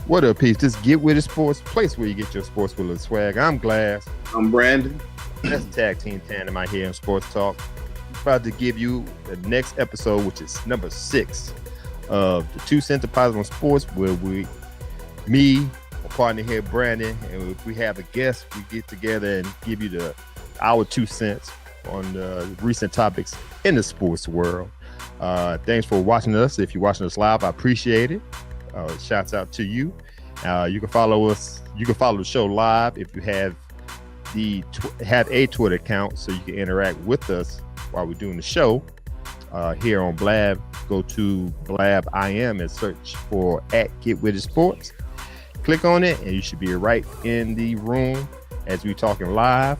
What up, peeps? This Get With It Sports, place where you get your sports with a swag. I'm Glass. I'm Brandon. That's Tag Team Tandem out here in Sports Talk. About to give you the next episode, which is number 6 of the 2 Cent Deposit on Sports, where me, my partner here, Brandon, and if we have a guest, we get together and give you our 2 cents on the recent topics in the sports world. Thanks for watching us. If you're watching us live, I appreciate it. Shouts out to you. You can follow us. You can follow the show live if you have a Twitter account, so you can interact with us while we're doing the show. Here on Blab, go to Blab IM and search for @GetWithItSports. Click on it, and you should be right in the room as we're talking live.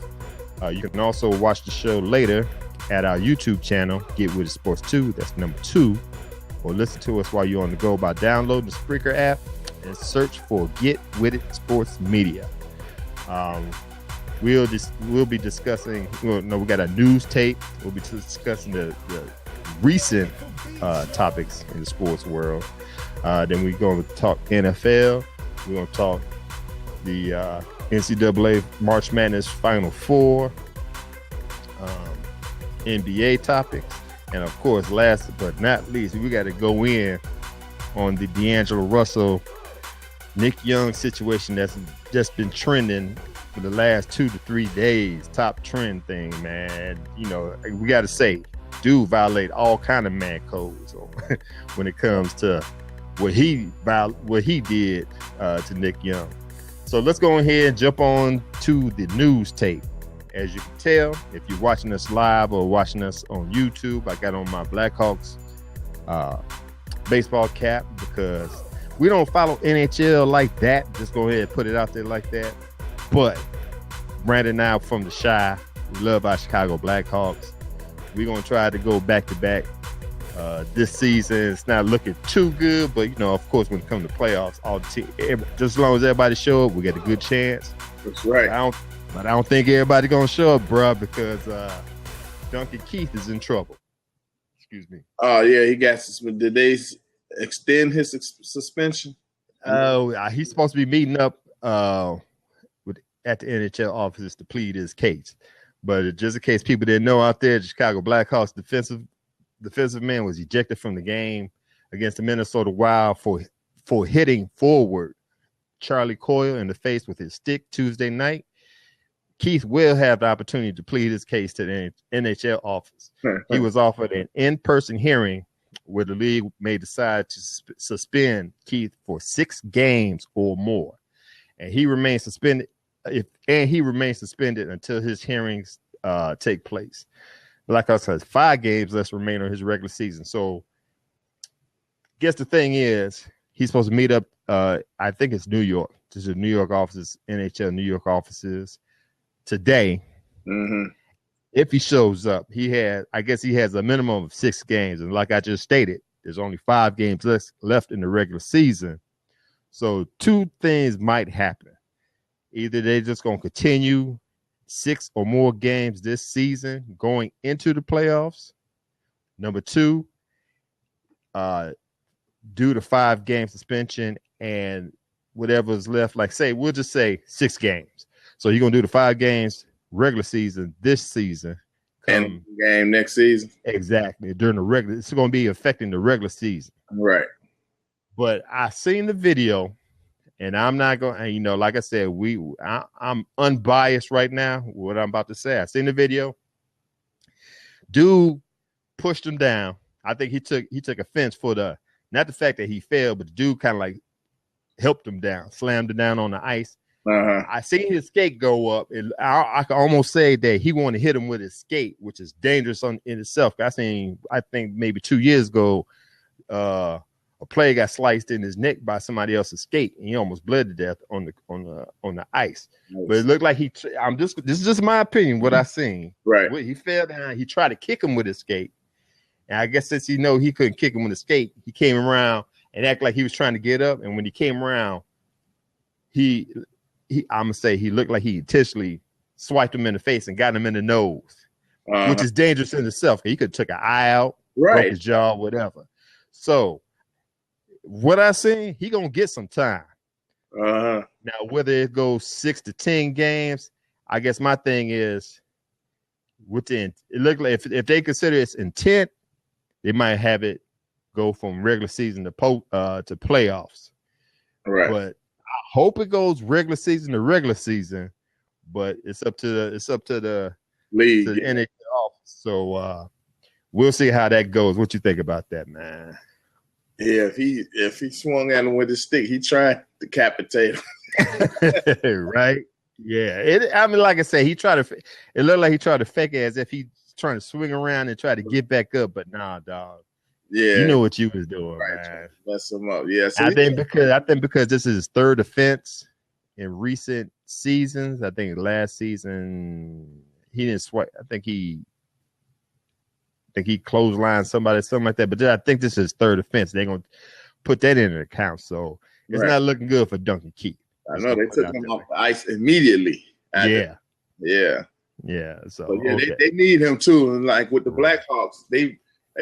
You can also watch the show later at our YouTube channel, Get With It Sports 2. That's number 2. Or listen to us while you're on the go by downloading the Spreaker app and search for Get With It Sports Media. We'll be discussing. We got a news tape. We'll be discussing the recent topics in the sports world. Then we're going to talk NFL. We're going to talk the NCAA March Madness Final Four, NBA topics. And of course, last but not least, we got to go in on the DeAngelo Russell, Nick Young situation that's just been trending for the last 2 to 3 days. Top trend thing, man. You know, we got to say, dude violate all kind of man codes when it comes to what he did to Nick Young. So let's go ahead and jump on to the news tape. As you can tell, if you're watching us live or watching us on YouTube, I got on my Blackhawks baseball cap because we don't follow NHL like that. Just go ahead and put it out there like that. But Brandon and I from the Chi, we love our Chicago Blackhawks. We're going to try to go back-to-back this season. It's not looking too good, but, you know, of course, when it comes to playoffs, all the team, just as long as everybody show up, we got a good chance. That's right. But I don't think everybody gonna show up, bro, because Duncan Keith is in trouble. Excuse me. Oh yeah, he got suspended. Did they extend his suspension? He's supposed to be meeting up at the NHL offices to plead his case. But just in case people didn't know out there, the Chicago Blackhawks defensive man was ejected from the game against the Minnesota Wild for hitting forward Charlie Coyle in the face with his stick Tuesday night. Keith will have the opportunity to plead his case to the NHL office. He was offered an in-person hearing where the league may decide to suspend Keith for 6 games or more, and he remains suspended. He remains suspended until his hearings take place. Like I said, 5 games less remain on his regular season. So, guess the thing is, he's supposed to meet up. I think it's New York. This is the New York offices, NHL New York offices. Today, if he shows up, I guess he has a minimum of 6 games, and like I just stated, there's only 5 games left in the regular season. So 2 things might happen: either they're just gonna continue 6 or more games this season going into the playoffs. Number 2, do the 5-game suspension and whatever's left, like we'll just say 6 games. So you're going to do the 5 games regular season this season. And game next season. Exactly. During the regular, it's going to be affecting the regular season. Right. But I seen the video, and I'm not going to, like I said, I'm unbiased right now with what I'm about to say. I seen the video. Dude pushed him down. I think he took offense for not the fact that he fell, but the dude kind of like helped him down, slammed him down on the ice. I seen his skate go up, and I can almost say that he wanted to hit him with his skate, which is dangerous in itself. I think maybe 2 years ago, a player got sliced in his neck by somebody else's skate, and he almost bled to death on the ice. Nice. But it looked like this is just my opinion, what I seen. Right. He fell down. He tried to kick him with his skate, and I guess since he couldn't kick him with his skate, he came around and acted like he was trying to get up. And when he came around, I'm gonna say he looked like he intentionally swiped him in the face and got him in the nose, which is dangerous in itself. He could have took an eye out, broke his jaw, whatever. So what I seen, he gonna get some time. Uh-huh. Now, whether it goes 6 to 10 games, I guess my thing is within. It look like if they consider its intent, they might have it go from regular season to playoffs. Right. But I hope it goes regular season to regular season. But it's up to the league, to the NHL office. So we'll see how that goes. What you think about that, man? Yeah, if he swung at him with his stick, he tried to decapitate him. Right? Yeah. I mean, like I said, he tried to. It looked like he tried to fake it as if he's trying to swing around and try to get back up, but nah, dog. Yeah, you know what you was doing, right, man. Mess him up. Yeah, so I think because this is his third offense in recent seasons. I think last season he didn't swipe. I think he clotheslined somebody, something like that. But I think this is his third offense. They're gonna put that in an account. So it's not looking good for Duncan Keith. I know they took him off the ice immediately. Yeah. So they need him too. And like with the Blackhawks, they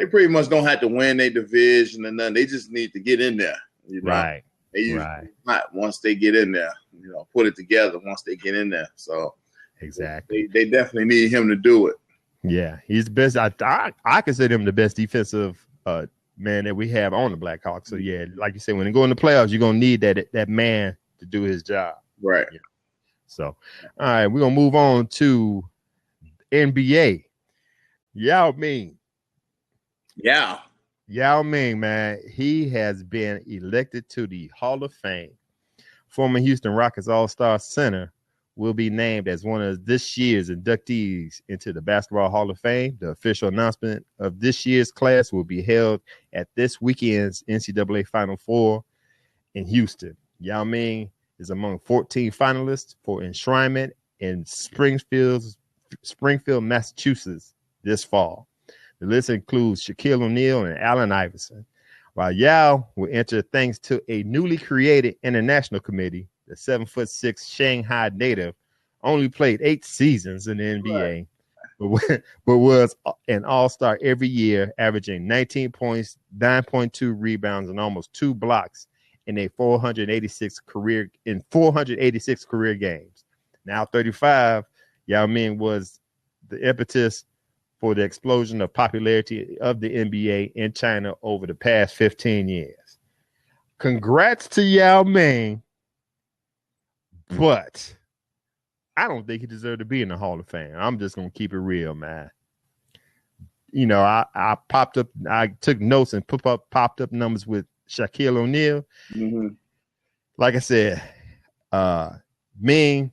pretty much don't have to win their division and nothing. They just need to get in there. You know? Right. They usually not once they get in there. You know, put it together once they get in there. So exactly, they definitely need him to do it. Yeah, he's the best. I consider him the best defensive man that we have on the Blackhawks. So yeah, like you said, when they go in the playoffs, you're gonna need that man to do his job. Right. You know? So, all right, we're gonna move on to NBA. Yao Ming. Yao Ming, man, he has been elected to the Hall of Fame. Former Houston Rockets All-Star center will be named as one of this year's inductees into the Basketball Hall of Fame. The official announcement of this year's class will be held at this weekend's NCAA Final Four in Houston. Yao Ming is among 14 finalists for enshrinement in Springfield, Massachusetts this fall. The list includes Shaquille O'Neal and Allen Iverson. While Yao will enter thanks to a newly created international committee, the 7'6" Shanghai native only played 8 seasons in the NBA, but was an all-star every year, averaging 19 points, 9.2 rebounds, and almost 2 blocks in 486 career games. Now 35, Yao Ming was the impetus for the explosion of popularity of the NBA in China over the past 15 years. Congrats to Yao Ming, but I don't think he deserved to be in the Hall of Fame. I'm just going to keep it real, man. You know, I took notes and popped up numbers with Shaquille O'Neal. Mm-hmm. Like I said, Ming,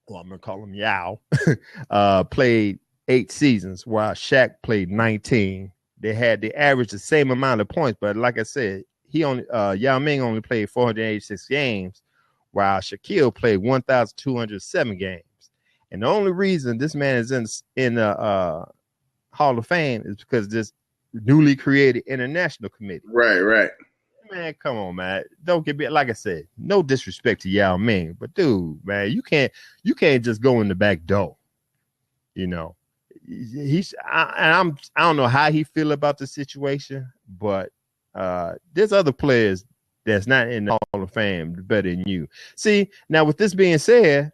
well, I'm going to call him Yao, played 8 seasons while Shaq played 19. They averaged the same amount of points, but like I said, Yao Ming only played 486 games, while Shaquille played 1,207 games. And the only reason this man is in the Hall of Fame is because this newly created international committee. Right. Man, come on, man. Don't get me, like I said, no disrespect to Yao Ming, but dude, man, you can't just go in the back door. You know, I don't know how he feel about the situation, but there's other players that's not in the Hall of Fame better than you. See, now with this being said,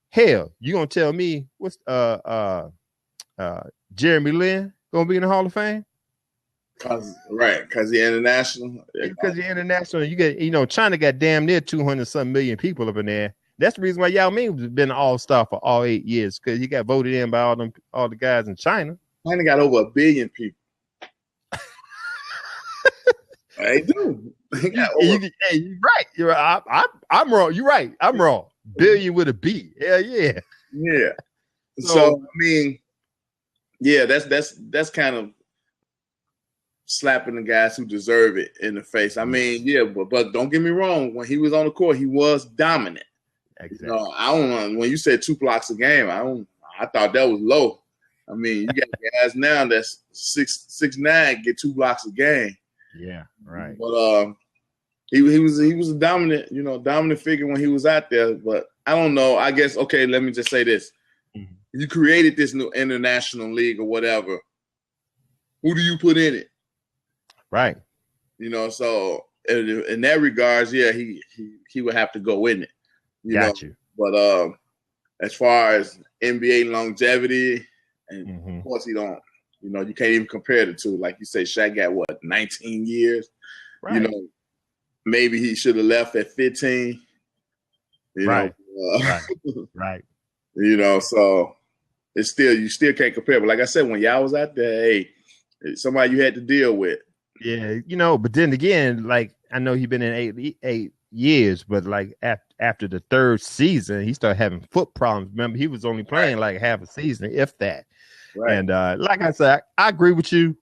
hell, you gonna tell me what's Jeremy Lin gonna be in the Hall of Fame? Because you're international. Because you're international, you get, China got damn near 200-some million people up in there. That's the reason why Yao Ming has been an all-star for all 8 years, because he got voted in by all the guys in China. China got over 1 billion people. They do. You're right. You're right. I'm wrong. You're right. I'm wrong. Billion with a B. Hell yeah. Yeah. So I mean, yeah, that's kind of slapping the guys who deserve it in the face. I mean, yeah, but don't get me wrong. When he was on the court, he was dominant. Exactly. I don't know. When you said 2 blocks a game, I thought that was low. I mean, you got guys now that's 6'9" get 2 blocks a game. Yeah, right. But he was a dominant figure when he was out there. But I don't know. I guess let me just say this: you created this new international league or whatever. Who do you put in it? Right. So in that regards, yeah, he would have to go in it. Got you. But as far as NBA longevity, and of course he don't. You can't even compare the two. Like you say, Shaq got what, 19 years. Right. Maybe he should have left at 15. Right. Right. So it's you still can't compare. But like I said, when y'all was out there, hey, it's somebody you had to deal with. Yeah, but then again, like I know he's been in eight years, but like after the third season, he started having foot problems. Remember, he was only playing like half a season, if that. Right. And like I said, I agree with you.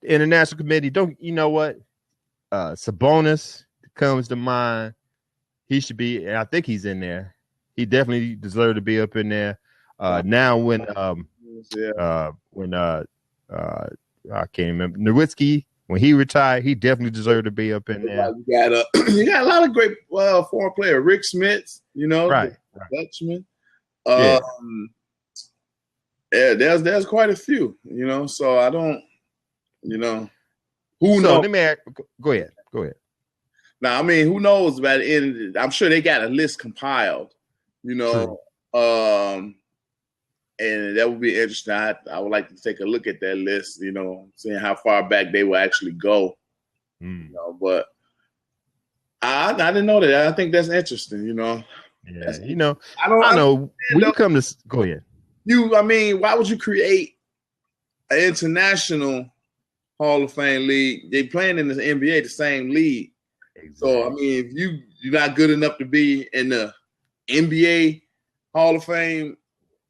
International committee, Sabonis comes to mind. He should be, and I think he's in there. He definitely deserved to be up in there. Now when I can't remember, Nowitzki, when he retired, he definitely deserved to be up in there. You got a lot of great foreign players. Rick Smith, right. Dutchman. Yeah, there's quite a few, so I don't, who knows? Let me go ahead. Now, I mean, who knows about the end? I'm sure they got a list compiled, and that would be interesting. I would like to take a look at that list, seeing how far back they will actually go, but I didn't know that. I think that's interesting, Yeah, I know when you come to go ahead. Why would you create an international Hall of Fame league? They playing in the NBA, the same league. Exactly. So, if you're not good enough to be in the NBA Hall of Fame,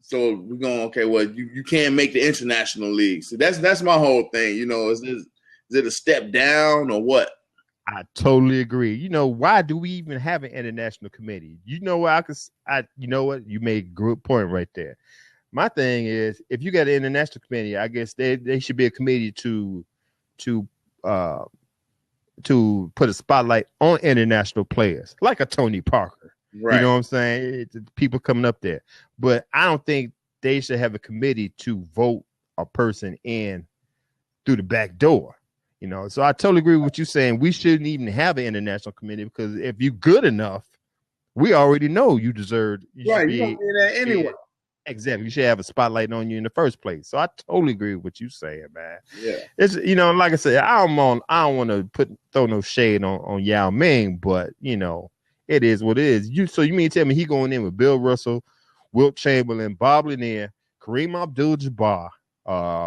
so we're going, okay, well, you can't make the international league. So that's my whole thing. Is it a step down or what? I totally agree. Why do we even have an international committee? You know what? You made a good point right there. My thing is, if you got an international committee, I guess they should be a committee to put a spotlight on international players, like a Tony Parker. Right. You know what I'm saying? People coming up there. But I don't think they should have a committee to vote a person in through the back door. So I totally agree with what you're saying. We shouldn't even have an international committee, because if you're good enough, we already know you deserve. You don't be there anyway. Exactly. You should have a spotlight on you in the first place. So I totally agree with what you're saying, man. Yeah. It's like I said, I don't want to throw no shade on Yao Ming, but it is what it is. So you mean to tell me he going in with Bill Russell, Wilt Chamberlain, Bob Lanier, Kareem Abdul-Jabbar,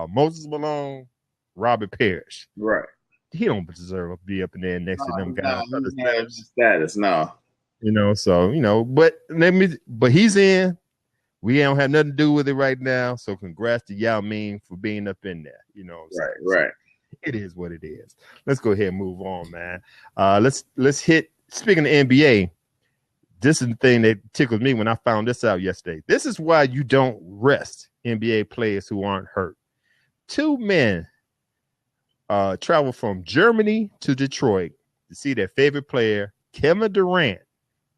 Moses Malone, Robert Parrish. Right. He don't deserve to be up in there next to them guys. Status, no. But he's in. We don't have nothing to do with it right now. So congrats to Yao Ming for being up in there. Right. It is what it is. Let's go ahead and move on, man. Let's hit. Speaking of NBA, this is the thing that tickled me when I found this out yesterday. This is why you don't rest NBA players who aren't hurt. 2 men travel from Germany to Detroit to see their favorite player, Kevin Durant,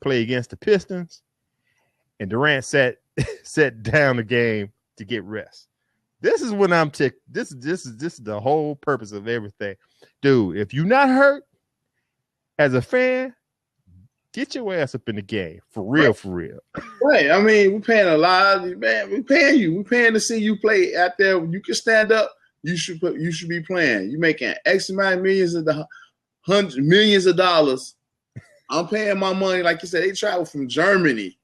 play against the Pistons, and Durant sat down the game to get rest. This is when I'm ticked. This is the whole purpose of everything, dude. If you're not hurt as a fan, get your ass up in the game for real, for real. Right. We're paying a lot, man. We're paying you. We're paying to see you play out there. You can stand up. You should be playing. You making X amount of millions of dollars. I'm paying my money. Like you said, they travel from Germany.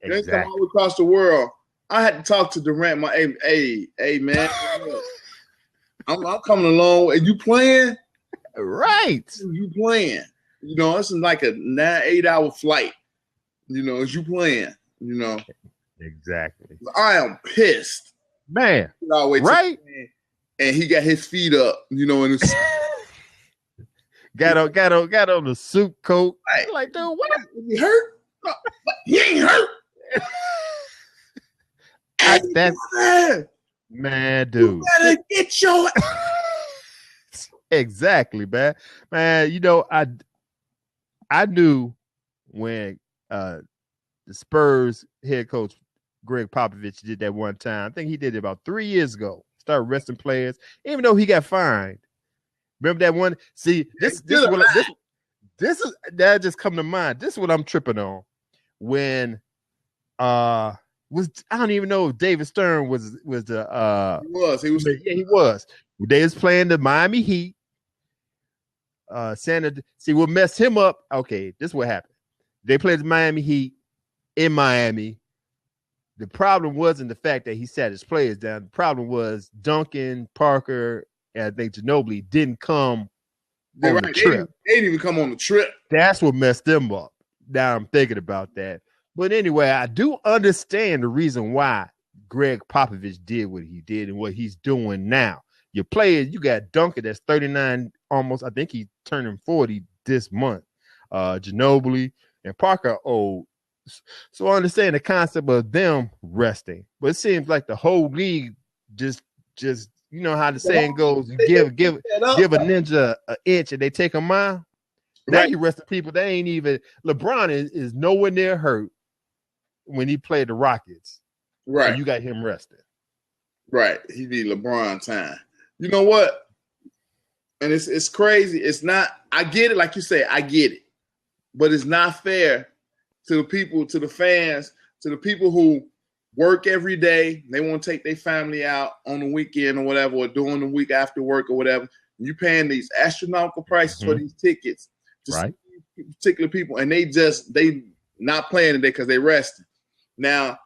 Exactly. They come all across the world. I had to talk to Durant. Hey, man. I'm coming along. Are you playing? Right. You playing. This is like a 8 hour flight. As you playing, Exactly. I am pissed. Man. Right? And he got his feet up, and it's got on the suit coat. Right. Like, dude, what? He hurt? No, he ain't hurt. Man, dude. You better get your exactly, man. I knew when the Spurs head coach Greg Popovich did that one time. I think he did it about 3 years ago. Started resting players, even though he got fined. Remember that one? See, this is that just come to mind. This is what I'm tripping on. When was I don't even know if David Stern was the he was. They was playing the Miami Heat. See what messed him up. Okay, this is what happened. They played the Miami Heat in Miami. The problem wasn't the fact that he sat his players down. The problem was Duncan, Parker, and I think Ginobili didn't come on the trip. They didn't even come on the trip. That's what messed them up. Now I'm thinking about that. But anyway, I do understand the reason why Greg Popovich did what he did and what he's doing now. Your players, you got Duncan that's 39 almost. I think he's turning 40 this month. Ginobili and Parker are old. So I understand the concept of them resting. But it seems like the whole league just you know how the saying goes, you give a ninja an inch and they take a mile. Now you rest the people that ain't even LeBron is nowhere near hurt when he played the Rockets. Right. So you got him resting. Right. He be LeBron time. You know what? And it's crazy. It's not, I get it, like you say, I get it. But it's not fair to the people, to the fans, to the people who work every day. They want to take their family out on the weekend or whatever, or during the week after work or whatever. You paying these astronomical prices for these tickets to see particular people, and they not playing today because they resting. Now,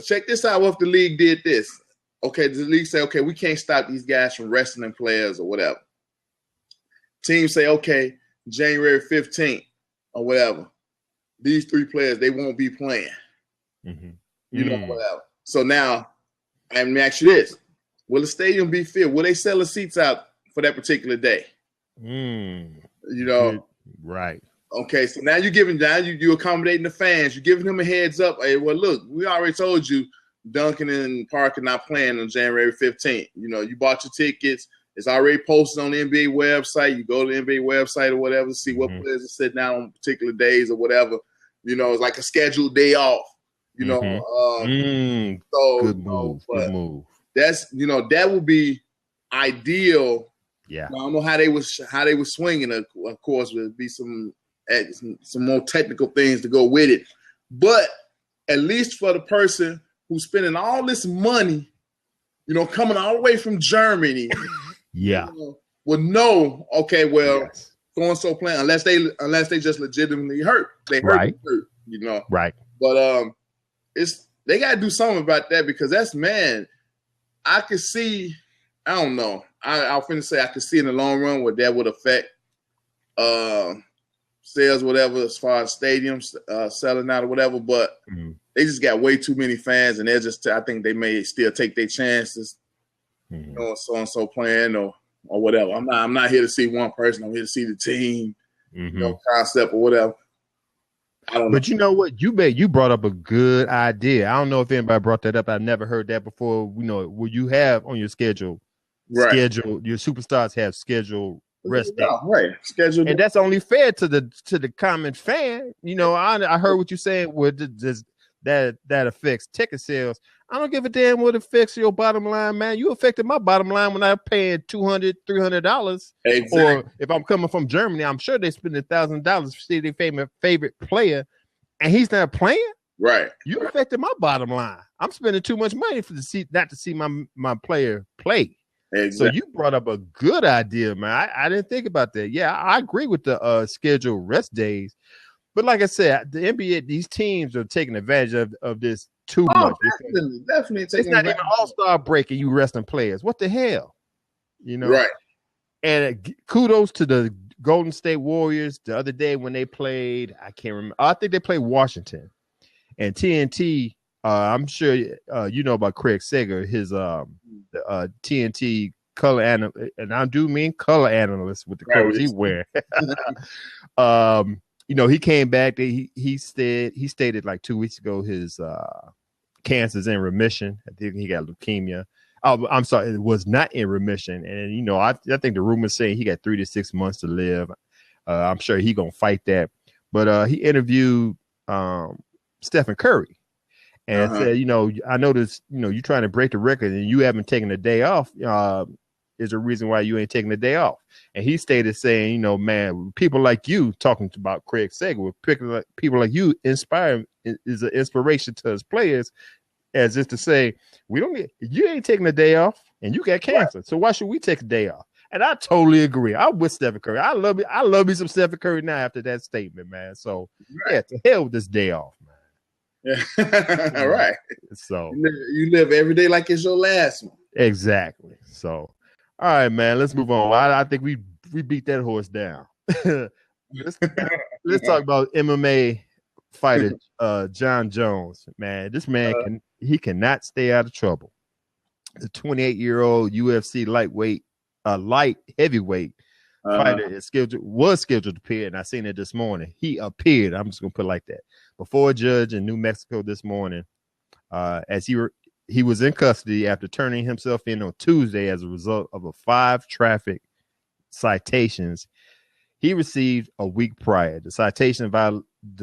check this out, what if the league did this? Okay, the league say, okay, we can't stop these guys from wrestling players or whatever. Teams say, okay, January 15th or whatever, these 3 players, they won't be playing. You know, whatever. So now, let me ask you this. Will the stadium be filled? Will they sell the seats out for that particular day? You know? Right. Okay, so now you're accommodating the fans. You're giving them a heads up. Hey, well, look, we already told you Duncan and Parker not playing on January 15th. You know, you bought your tickets. It's already posted on the NBA website. You go to the NBA website or whatever to see what players are sitting out on particular days or whatever. You know, it's like a scheduled day off. You know, so good move. Good move. That's, you know, that would be ideal. Yeah, I don't know how they was swinging. Of course, would be some more technical things to go with it, but at least for the person who's spending all this money, you know, coming all the way from Germany, you know, would know. Okay, well, so playing unless they just legitimately hurt. They hurt, you know. Right. But they got to do something about that, because that's, man, I could see. I don't know. I'll finna say I could see in the long run what that would affect sales, whatever, as far as stadiums selling out or whatever. But they just got way too many fans, and I think they may still take their chances, you know, so and so playing or whatever. I'm not here to see one person. I'm here to see the team, you know, concept or whatever. I don't know. But you know what? You brought up a good idea. I don't know if anybody brought that up. I've never heard that before. You know, what you have on your schedule. Schedule, your superstars have scheduled rest day. Scheduled, and that's only fair to the common fan. You know, I heard what you're saying with that affects ticket sales. I don't give a damn what affects your bottom line, man. You affected my bottom line when I'm paying $200, $300. Exactly. Or if I'm coming from Germany, I'm sure they spend $1,000 to see their favorite player, and he's not playing. Right. You affected my bottom line. I'm spending too much money not to see my player play. Exactly. So you brought up a good idea, man. I didn't think about that. Yeah, I agree with the scheduled rest days. But like I said, the NBA, these teams are taking advantage of this too much. Definitely taking it's not even all-star break and you resting players. What the hell? You know? Right. And kudos to the Golden State Warriors the other day when they played, I can't remember. I think they played Washington. And TNT, I'm sure you know about Craig Sager, his TNT color analyst, and I do mean color analyst with the clothes he wear. You know, he came back. He stated like 2 weeks ago his cancer's in remission. I think he got leukemia. Oh, I'm sorry, it was not in remission. And you know, I think the rumors saying he got 3 to 6 months to live. I'm sure he gonna fight that. But he interviewed Stephen Curry. And said, you know, I noticed, you know, you're trying to break the record and you haven't taken a day off. is the reason why you ain't taking the day off. And he stated saying, you know, man, people like you talking about Craig Sager, people like you is an inspiration to us players, as if to say, you ain't taking the day off and you got cancer. So why should we take a day off? And I totally agree. I'm with Stephen Curry. I love me some Stephen Curry now after that statement, man. So yeah, to hell with this day off, man. Yeah. All right. So you live every day like it's your last one. Exactly. So all right, man, let's move on. I think we beat that horse down. let's talk about MMA fighter John Jones. Man, this man cannot stay out of trouble. The 28-year-old UFC light heavyweight fighter was scheduled to appear, and I seen it this morning. He appeared. I'm just gonna put it like that before a judge in New Mexico this morning, as he was in custody after turning himself in on Tuesday as a result of 5 traffic citations he received a week prior. The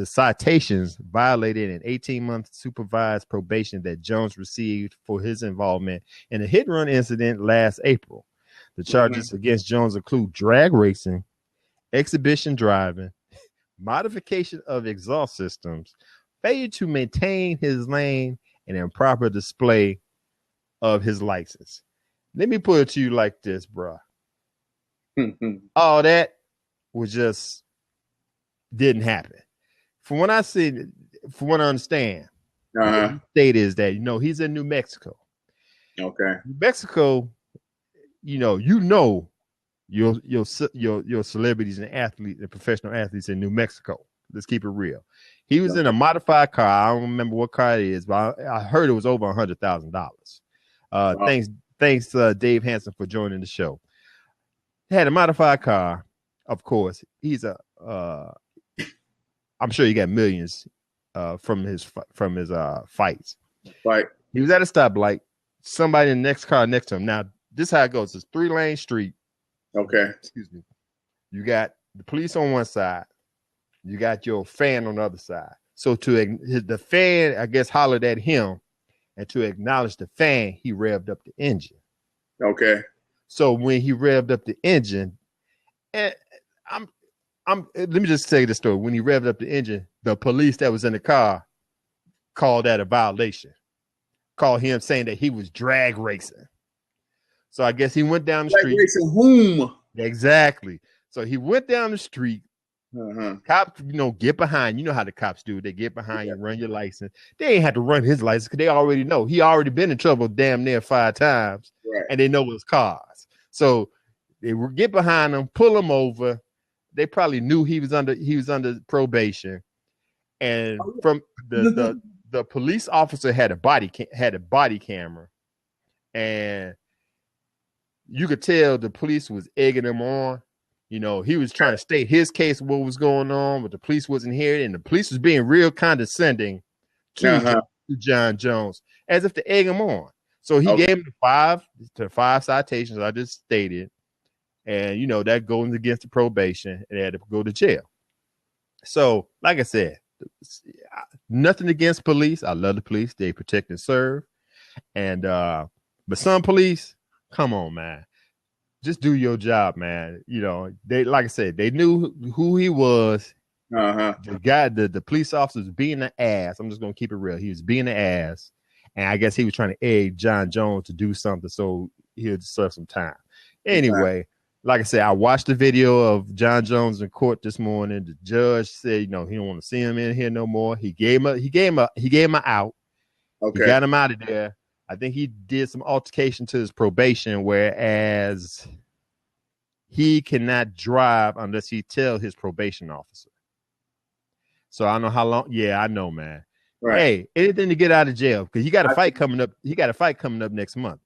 citations violated an 18-month supervised probation that Jones received for his involvement in a hit-and-run incident last April. The charges against Jones include drag racing, exhibition driving, modification of exhaust systems, failure to maintain his lane, and improper display of his license. Let me put it to you like this, bro. All that was just didn't happen. From what I understand, what the state is that, you know, he's in New Mexico. Okay. New Mexico, you know your celebrities and athletes and professional athletes in New Mexico. Let's keep it real. He was in a modified car. I don't remember what car it is, but I heard it was over $100,000. Thanks, Dave Hansen, for joining the show. He had a modified car, of course. He's I'm sure he got millions from his fights. Right. He was at a stoplight. Somebody in the next car next to him. Now, this is how it goes. It's 3-lane street. Okay. Excuse me. You got the police on one side. You got your fan on the other side. So the fan, I guess, hollered at him, and to acknowledge the fan, he revved up the engine. Okay. So when he revved up the engine, and let me just tell you the story. When he revved up the engine, the police that was in the car called that a violation. Called him saying that he was drag racing. So I guess he went down the street. Racing whom? Exactly. So he went down the street. Cops, get behind. You know how the cops do. They get behind you, run your license. They ain't had to run his license because they already know. He already been in trouble damn near 5 times, and they know his cars. So they would get behind him, pull him over. They probably knew he was under probation, and from the police officer had a body camera, and you could tell the police was egging him on. He was trying to state his case, what was going on, but the police wasn't hearing, and the police was being real condescending to John Jones, as if to egg him on. So he gave him the five citations I just stated, and that goes against the probation, and they had to go to jail. So, like I said, nothing against police. I love the police; they protect and serve. And but some police, come on, man. Just do your job, man. They, like I said, they knew who he was. The guy, the police officer was being an ass. I'm just gonna keep it real. He was being an ass, and I guess he was trying to egg John Jones to do something so he'll serve some time. Anyway, like I said, I watched the video of John Jones in court this morning. The judge said, he don't want to see him in here no more. He gave him an out. Okay, he got him out of there. I think he did some altercation to his probation, whereas he cannot drive unless he tells his probation officer. So I don't know how long. Yeah, I know, man. Right. Hey, anything to get out of jail, because he got a fight coming up. He got a fight coming up next month.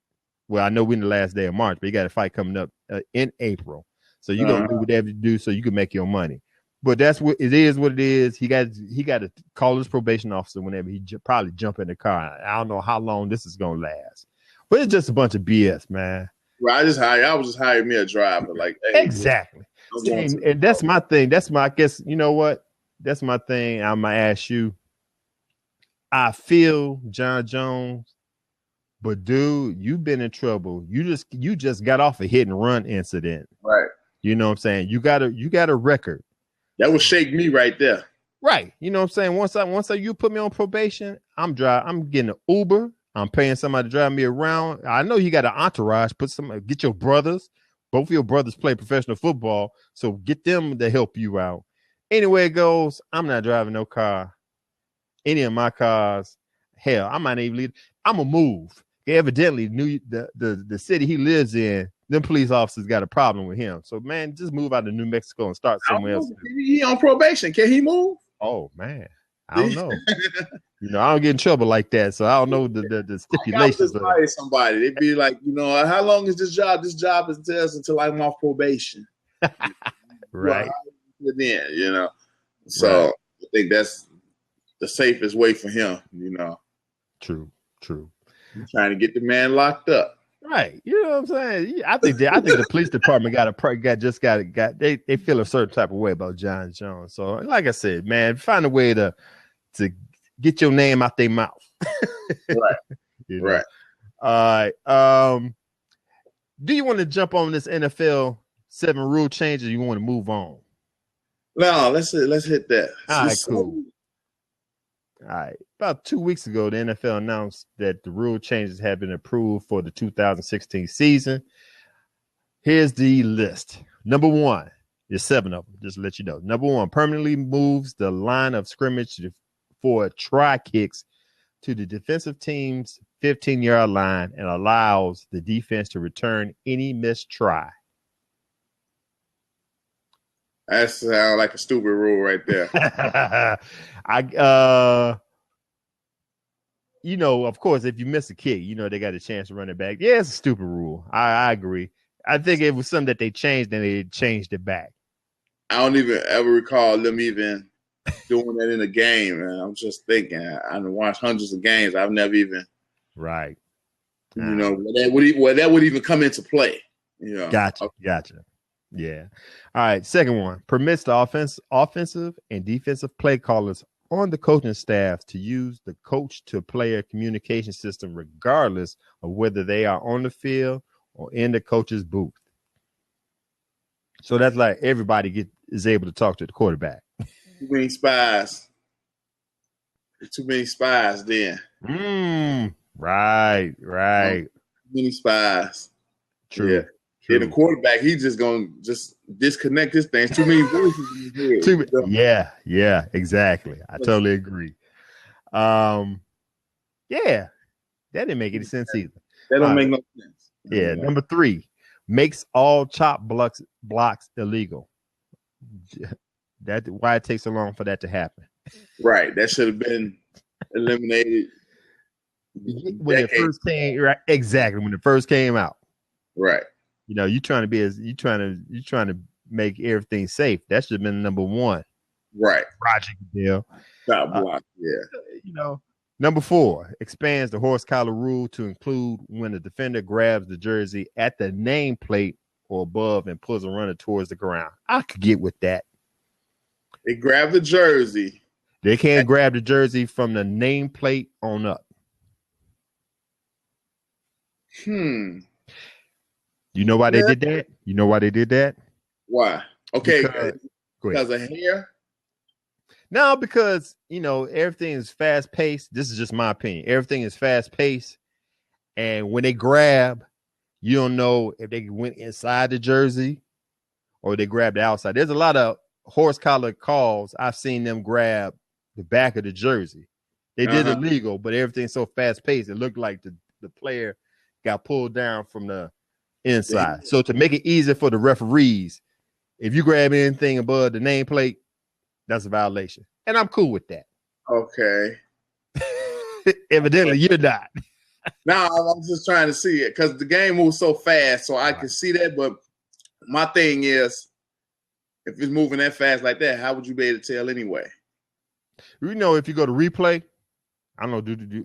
Well, I know we're in the last day of March, but he got a fight coming up in April. So you're gonna do whatever you do so you can make your money. But that's what it is. What it is, he got to call his probation officer whenever he probably jump in the car. I don't know how long this is gonna last, but it's just a bunch of BS, man. Well, I was just hiring me a driver, like hey, exactly. And that's my thing. That's my, I guess, you know what? That's my thing. I'm gonna ask you. I feel John Jones But dude, you've been in trouble. You just got off a hit and run incident. Right. You know what I'm saying? You got a record. That would shake me right there. Right. You know what I'm saying? Once you put me on probation, I'm getting an Uber. I'm paying somebody to drive me around. I know you got an entourage. Get your brothers. Both of your brothers play professional football, so get them to help you out. Anyway it goes, I'm not driving no car. Any of my cars. Hell, I might not even leave. I'm gonna move. Evidently, the city he lives in, them police officers got a problem with him. So man, just move out to New Mexico and start somewhere else. He on probation. Can he move? Oh man, I don't know. I don't get in trouble like that, so I don't know the stipulations. I just somebody, they'd be like, how long is this job? This job is until I'm off probation. Right. Then, So right. I think that's the safest way for him. True. I'm trying to get the man locked up. Right. You know what I'm saying? I think the police department they feel a certain type of way about John Jones. So like I said, man, find a way to get your name out their mouth. Right. Right. All right. Do you want to jump on this NFL 7 rule changes? Or you want to move on? No, let's hit that. All right, cool. All right. About 2 weeks ago, the NFL announced that the rule changes have been approved for the 2016 season. Here's the list. Number 1, there's 7 of them, just to let you know. Number 1, permanently moves the line of scrimmage for try kicks to the defensive team's 15-yard line and allows the defense to return any missed try. That sounds like a stupid rule right there. Of course, if you miss a kick, they got a chance to run it back. Yeah, it's a stupid rule. I agree. I think it was something that they changed and they changed it back. I don't even ever recall them even doing that in a game. And I'm just thinking, I've watched hundreds of games. I've never even. Right. Where that would even come into play. Gotcha. Yeah. All right. Second one, permits the offensive and defensive play callers on the coaching staff to use the coach-to-player communication system regardless of whether they are on the field or in the coach's booth. So that's like everybody is able to talk to the quarterback. Too many spies. Too many spies then. Right. Too many spies. True. Yeah. And the quarterback, he's just going to just disconnect his things. Too many voices in his head. Yeah, exactly. I totally agree. Yeah, that didn't make any sense either. That don't make no sense. Yeah, number 3, makes all chop blocks illegal. Why it takes so long for that to happen. Right. That should have been eliminated when it first came. Right. Exactly. When it first came out. Right. You trying to make everything safe. That should have been number 1. Right. Project deal. Chop block. Yeah. Number 4, expands the horse collar rule to include when the defender grabs the jersey at the nameplate or above and pulls a runner towards the ground. I could get with that. They grab the jersey. They can't grab the jersey from the nameplate on up. You know why they did that? You know why they did that? Why? Okay. Because of hair? No, because, everything is fast paced. This is just my opinion. Everything is fast paced. And when they grab, you don't know if they went inside the jersey or they grabbed the outside. There's a lot of horse collar calls. I've seen them grab the back of the jersey. They did illegal, but everything's so fast paced. It looked like the player got pulled down from the inside. So to make it easier for the referees, if you grab anything above the nameplate, that's a violation. And I'm cool with that. Okay. Evidently, you're not. No, I'm just trying to see it because the game moves so fast, so I can see that. But my thing is, if it's moving that fast like that, how would you be able to tell anyway? If you go to replay, I don't know.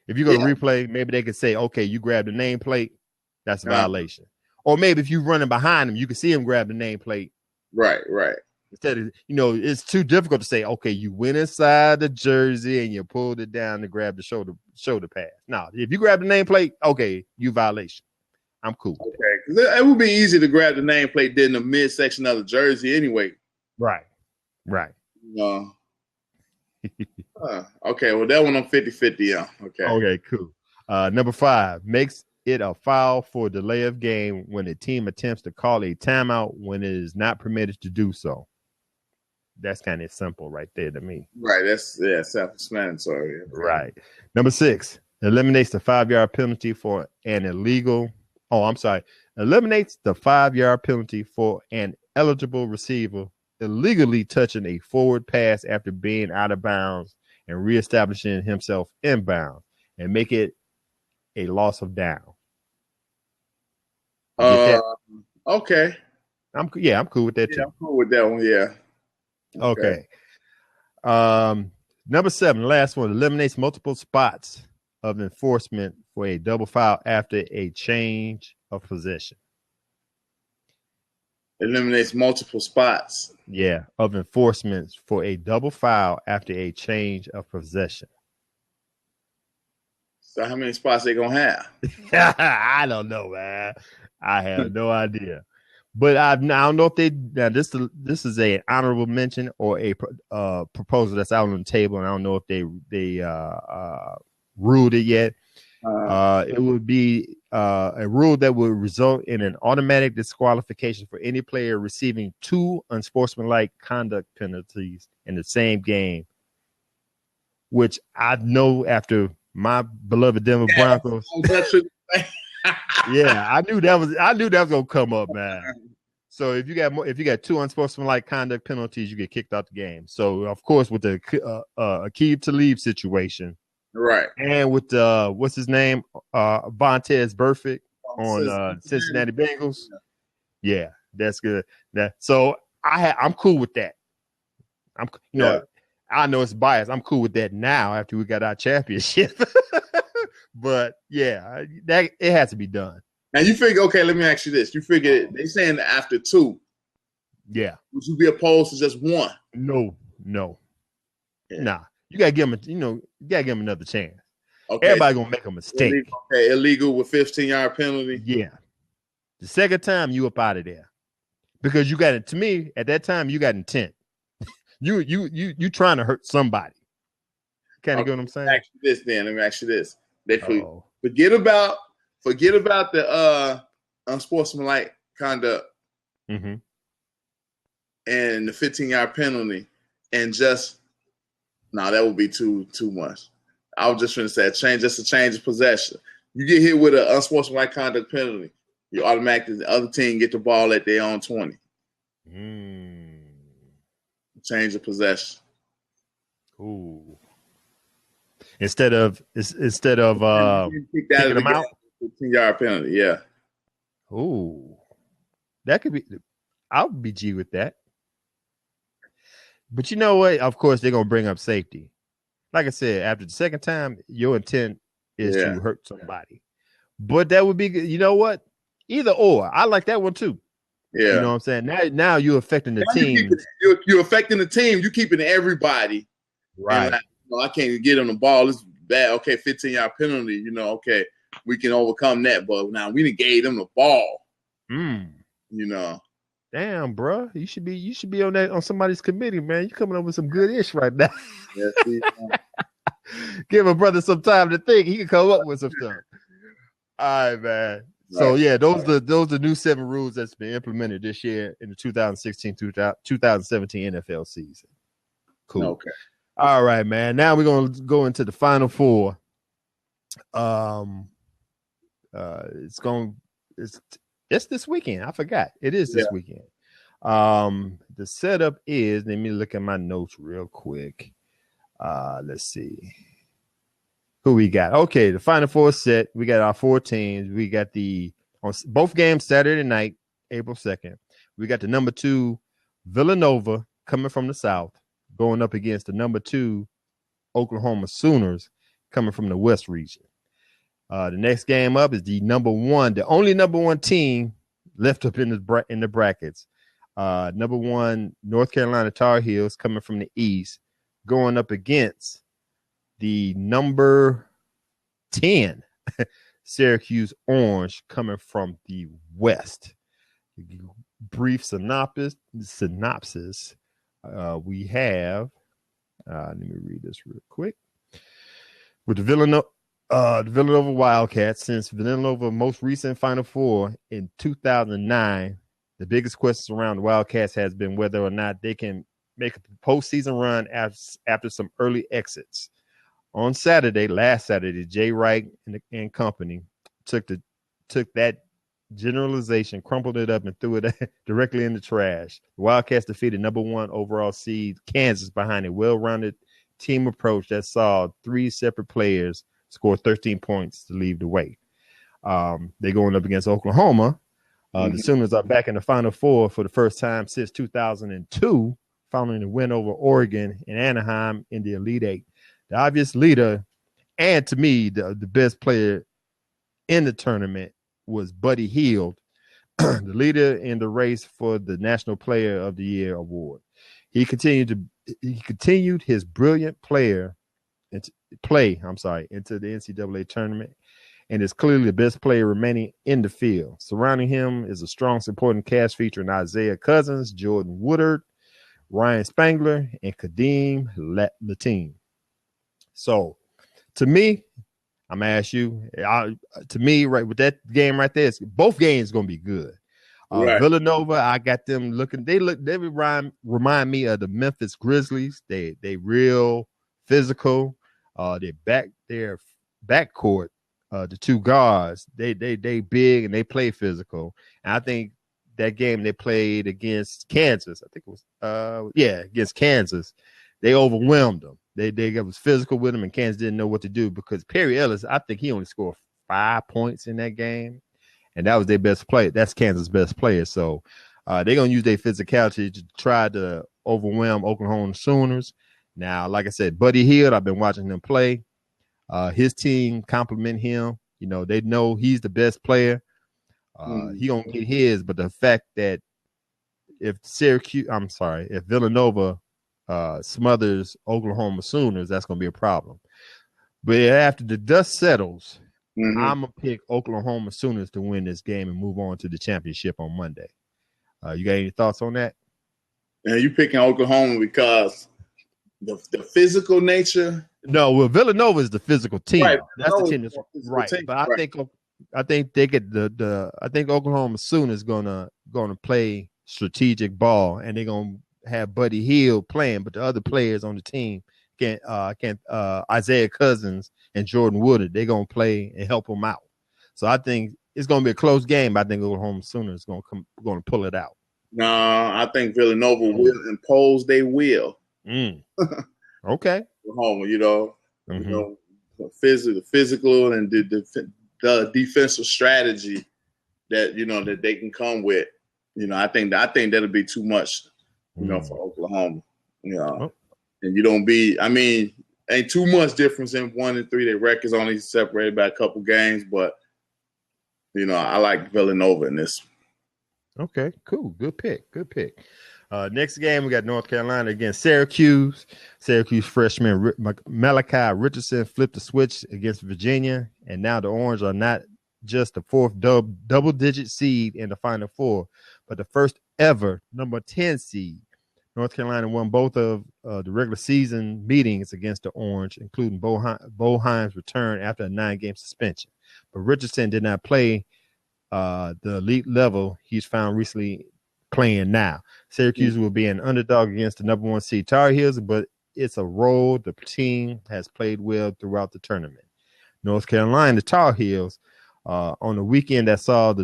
If you go to replay, maybe they could say, okay, you grabbed the nameplate. That's a violation. Or maybe if you're running behind him, you can see him grab the nameplate. Right. Instead of, it's too difficult to say, okay, you went inside the jersey and you pulled it down to grab the shoulder pad. No, if you grab the nameplate, okay, you violation. I'm cool. Okay, it would be easy to grab the nameplate in the midsection of the jersey anyway. Right. Okay, well, that one I'm 50-50 on. Okay, cool. Number 5, makes it a foul for delay of game when a team attempts to call a timeout when it is not permitted to do so. That's kind of simple right there to me. Right, that's self-explanatory. Right. Number 6, eliminates the 5-yard penalty for an illegal. Eliminates the 5-yard penalty for an eligible receiver illegally touching a forward pass after being out of bounds and reestablishing himself inbound, and make it a loss of down. Okay. I'm cool with that too. I'm cool with that one. Yeah. Okay. Number 7, last one, eliminates multiple spots of enforcement for a double foul after a change of possession. Eliminates multiple spots. Yeah, of enforcement for a double foul after a change of possession. So how many spots they gonna have? I don't know, man. I have no idea. But I don't know if this is a honorable mention or a proposal that's out on the table, and I don't know if they ruled it yet. It would be a rule that would result in an automatic disqualification for any player receiving 2 unsportsmanlike conduct penalties in the same game, which I know after my beloved Denver Broncos. Yeah, I knew that was gonna come up, man. So if you got 2 unsportsmanlike conduct penalties, you get kicked out the game. So of course, with the Aqib Talib situation, right, and with what's his name, Vontez Burfict on Cincinnati Bengals, yeah, that's good. So I'm cool with that. I know it's biased. I'm cool with that now after we got our championship. But yeah, that it has to be done. Now you figure, okay, let me ask you this. You figure they saying after 2. Yeah. Would you be opposed to just 1? No. Yeah. Nah. You gotta give him another chance. Okay. Everybody gonna make a mistake. Illegal with 15-yard penalty. Yeah. The second time you up out of there. Because you got it. To me, at that time, you got intent. You trying to hurt somebody. Kind of get what I'm saying? Let me ask you this. They forget about the unsportsmanlike conduct and the 15-yard penalty, and just that would be too much. I was just trying to say a change of possession. You get hit with an unsportsmanlike conduct penalty, you automatically the other team get the ball at their own 20. Change of possession. Ooh. Instead of kicking them out, 15-yard penalty. Yeah. Ooh, that could be. I'll be G with that. But you know what? Of course, they're gonna bring up safety. Like I said, after the second time, your intent is to hurt somebody. But that would be, you know what? Either or. I like that one too. Yeah. You know what I'm saying? Now you're affecting the team. You're affecting the team. You're keeping everybody. Right. I can't get on the ball. It's bad. Okay, 15-yard penalty. Okay, we can overcome that. But now we done gave them the ball. Damn, bro. You should be on somebody's committee, man. You coming up with some good ish right now. Yes, Give a brother some time to think. He can come up with some stuff. All right, man. Right. So yeah, those are new 7 rules that's been implemented this year in the 2016-2017 NFL season. Cool. Okay. All right, man. Now we're gonna go into the Final Four. It's this weekend. I forgot. It is this weekend. The setup is. Let me look at my notes real quick. Let's see who we got. Okay, the Final Four set. We got our 4 teams. We got on both games Saturday night, April 2nd. We got the number 2 Villanova coming from the South, going up against the number 2 Oklahoma Sooners coming from the West region. The next game up is the only number one team left up in the brackets, Number 1, North Carolina Tar Heels coming from the East, going up against the number 10 Syracuse Orange coming from the West. Brief synopsis. We have, let me read this real quick. With the Villanova Wildcats, since Villanova's most recent Final Four in 2009, the biggest question around the Wildcats has been whether or not they can make a postseason run after some early exits. On last Saturday, Jay Wright and company took that generalization, crumpled it up, and threw it directly in the trash. The Wildcats defeated number 1 overall seed Kansas behind a well-rounded team approach that saw 3 separate players score 13 points to lead the way. They're going up against Oklahoma. The Sooners are back in the Final Four for the first time since 2002, following a win over Oregon and Anaheim in the Elite Eight. The obvious leader, and to me, the best player in the tournament, was Buddy Hield, the leader in the race for the National Player of the Year award. He continued his brilliant play into the NCAA tournament, and is clearly the best player remaining in the field. Surrounding him is a strong supporting cast featuring Isaiah Cousins, Jordan Woodard, Ryan Spangler, and Kadeem Latin. So, to me, I'm gonna ask you. To me, right with that game right there, both games gonna be good. Right. Villanova, I got them looking. They remind me of the Memphis Grizzlies. They real physical. Their backcourt, the 2 guards, they big and they play physical. And I think that game they played against Kansas, I think it was against Kansas, they overwhelmed them. They was physical with him, and Kansas didn't know what to do because Perry Ellis, I think he only scored 5 points in that game, and that was their best player. That's Kansas' best player. So they're going to use their physicality to try to overwhelm Oklahoma Sooners. Now, like I said, Buddy Hield, I've been watching him play. His team compliment him. You know, they know he's the best player. He going to get his, but the fact that if Villanova smothers Oklahoma Sooners, that's going to be a problem. But after the dust settles, I'm going to pick Oklahoma Sooners to win this game and move on to the championship on Monday. You got any thoughts on that? And you picking Oklahoma because the physical nature? No, well, Villanova is the physical team. Right. That's the team that's right. Team. But I think they get I think Oklahoma Sooners gonna play strategic ball, and they're gonna have Buddy Hield playing, but the other players on the team can't Isaiah Cousins and Jordan Woodard, they're gonna play and help them out. So I think it's gonna be a close game. I think Oklahoma Sooners gonna pull it out. No, I think Villanova will impose their will. Okay. Oklahoma, the physical and the defensive strategy that they can come with. I think that'll be too much. For Oklahoma, and you don't ain't too much difference in 1 and 3. Their records only separated by a couple games, but I like Villanova in this. Okay, cool, good pick. Next game we got North Carolina against Syracuse. Syracuse freshman Malachi Richardson flipped the switch against Virginia, and now the Orange are not just the 4th double-digit seed in the Final Four, but the first ever number 10 seed. North Carolina won both of the regular season meetings against the Orange, including Bo Himes' return after a 9-game suspension. But Richardson did not play the elite level he's found recently playing now. Syracuse will be an underdog against the number 1 seed Tar Heels, but it's a role the team has played well throughout the tournament. North Carolina Tar Heels on the weekend that saw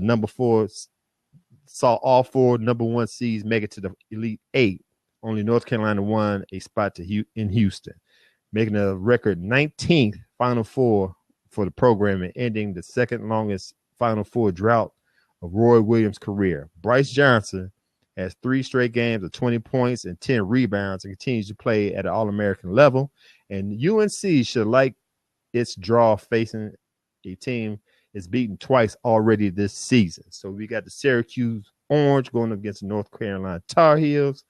all 4 number 1 seeds make it to the Elite Eight. Only North Carolina won a spot in Houston, making a record 19th Final Four for the program and ending the second longest Final Four drought of Roy Williams' career. Bryce Johnson has 3 straight games of 20 points and 10 rebounds and continues to play at an All-American level. And UNC should like its draw facing a team it's beaten twice already this season. So we got the Syracuse Orange going up against the North Carolina Tar Heels.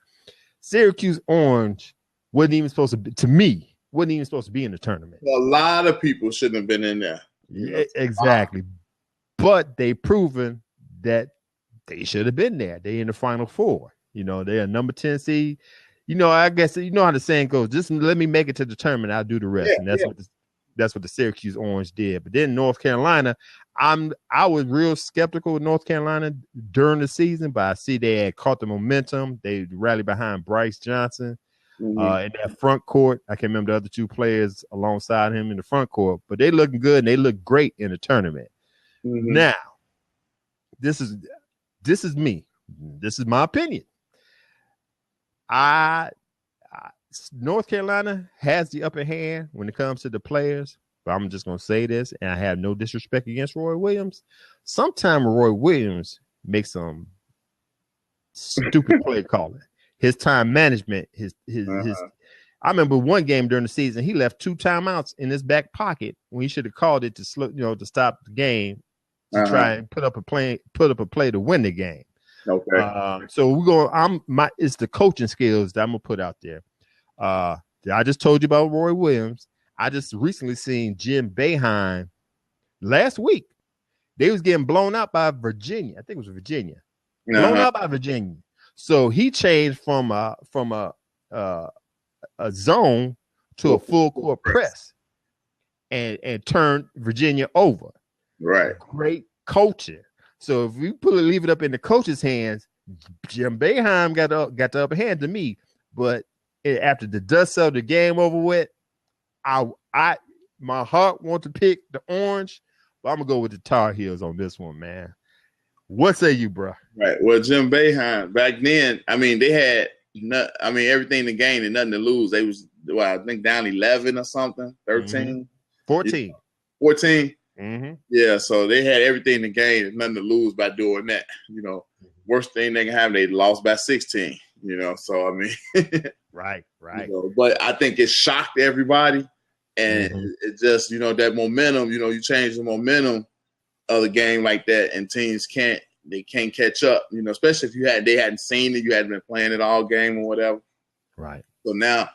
Syracuse Orange wasn't even supposed to be, to me, wasn't even supposed to be in the tournament. A lot of people shouldn't have been in there. Yeah, exactly. But they proven that they should have been there. They in the Final Four. They're a number 10 seed. I guess you know how the saying goes. Just let me make it to the tournament. I'll do the rest. And that's what the Syracuse Orange did. But then North Carolina, I was real skeptical of North Carolina during the season, but I see they had caught the momentum. They rallied behind Bryce Johnson in that front court. I can't remember the other two players alongside him in the front court, but they looking good and they look great in the tournament. Now, this is me. This is my opinion. North Carolina has the upper hand when it comes to the players, but I'm just going to say this, and I have no disrespect against Roy Williams. Sometimes Roy Williams makes some stupid play calling. His time management, his. I remember one game during the season, he left 2 timeouts in his back pocket when he should have called it to to stop the game, to try and put up a play to win the game. Okay. So we're going. It's the coaching skills that I'm gonna put out there. I just told you about Roy Williams. I just recently seen Jim Boeheim last week. They was getting blown out by Virginia. I think it was Virginia. Blown out by Virginia. So he changed from a zone to a full court press and turned Virginia over. Right. Great coaching. So if we leave it up in the coach's hands, Jim Boeheim got the upper hand to me. But after the dust of the game over with, my heart wants to pick the Orange, but I'm gonna go with the Tar Heels on this one, man. What say you, bro? Right. Well, Jim Boeheim back then, they had everything to gain and nothing to lose. They was, I think, down 11 or something, 13, 14. 14. Yeah, so they had everything to gain and nothing to lose by doing that. Worst thing they can have, they lost by 16. So right. But I think it shocked everybody, and it just that momentum. You change the momentum of the game like that, and teams can't catch up. Especially if they hadn't seen it, you hadn't been playing it all game or whatever. Right. So now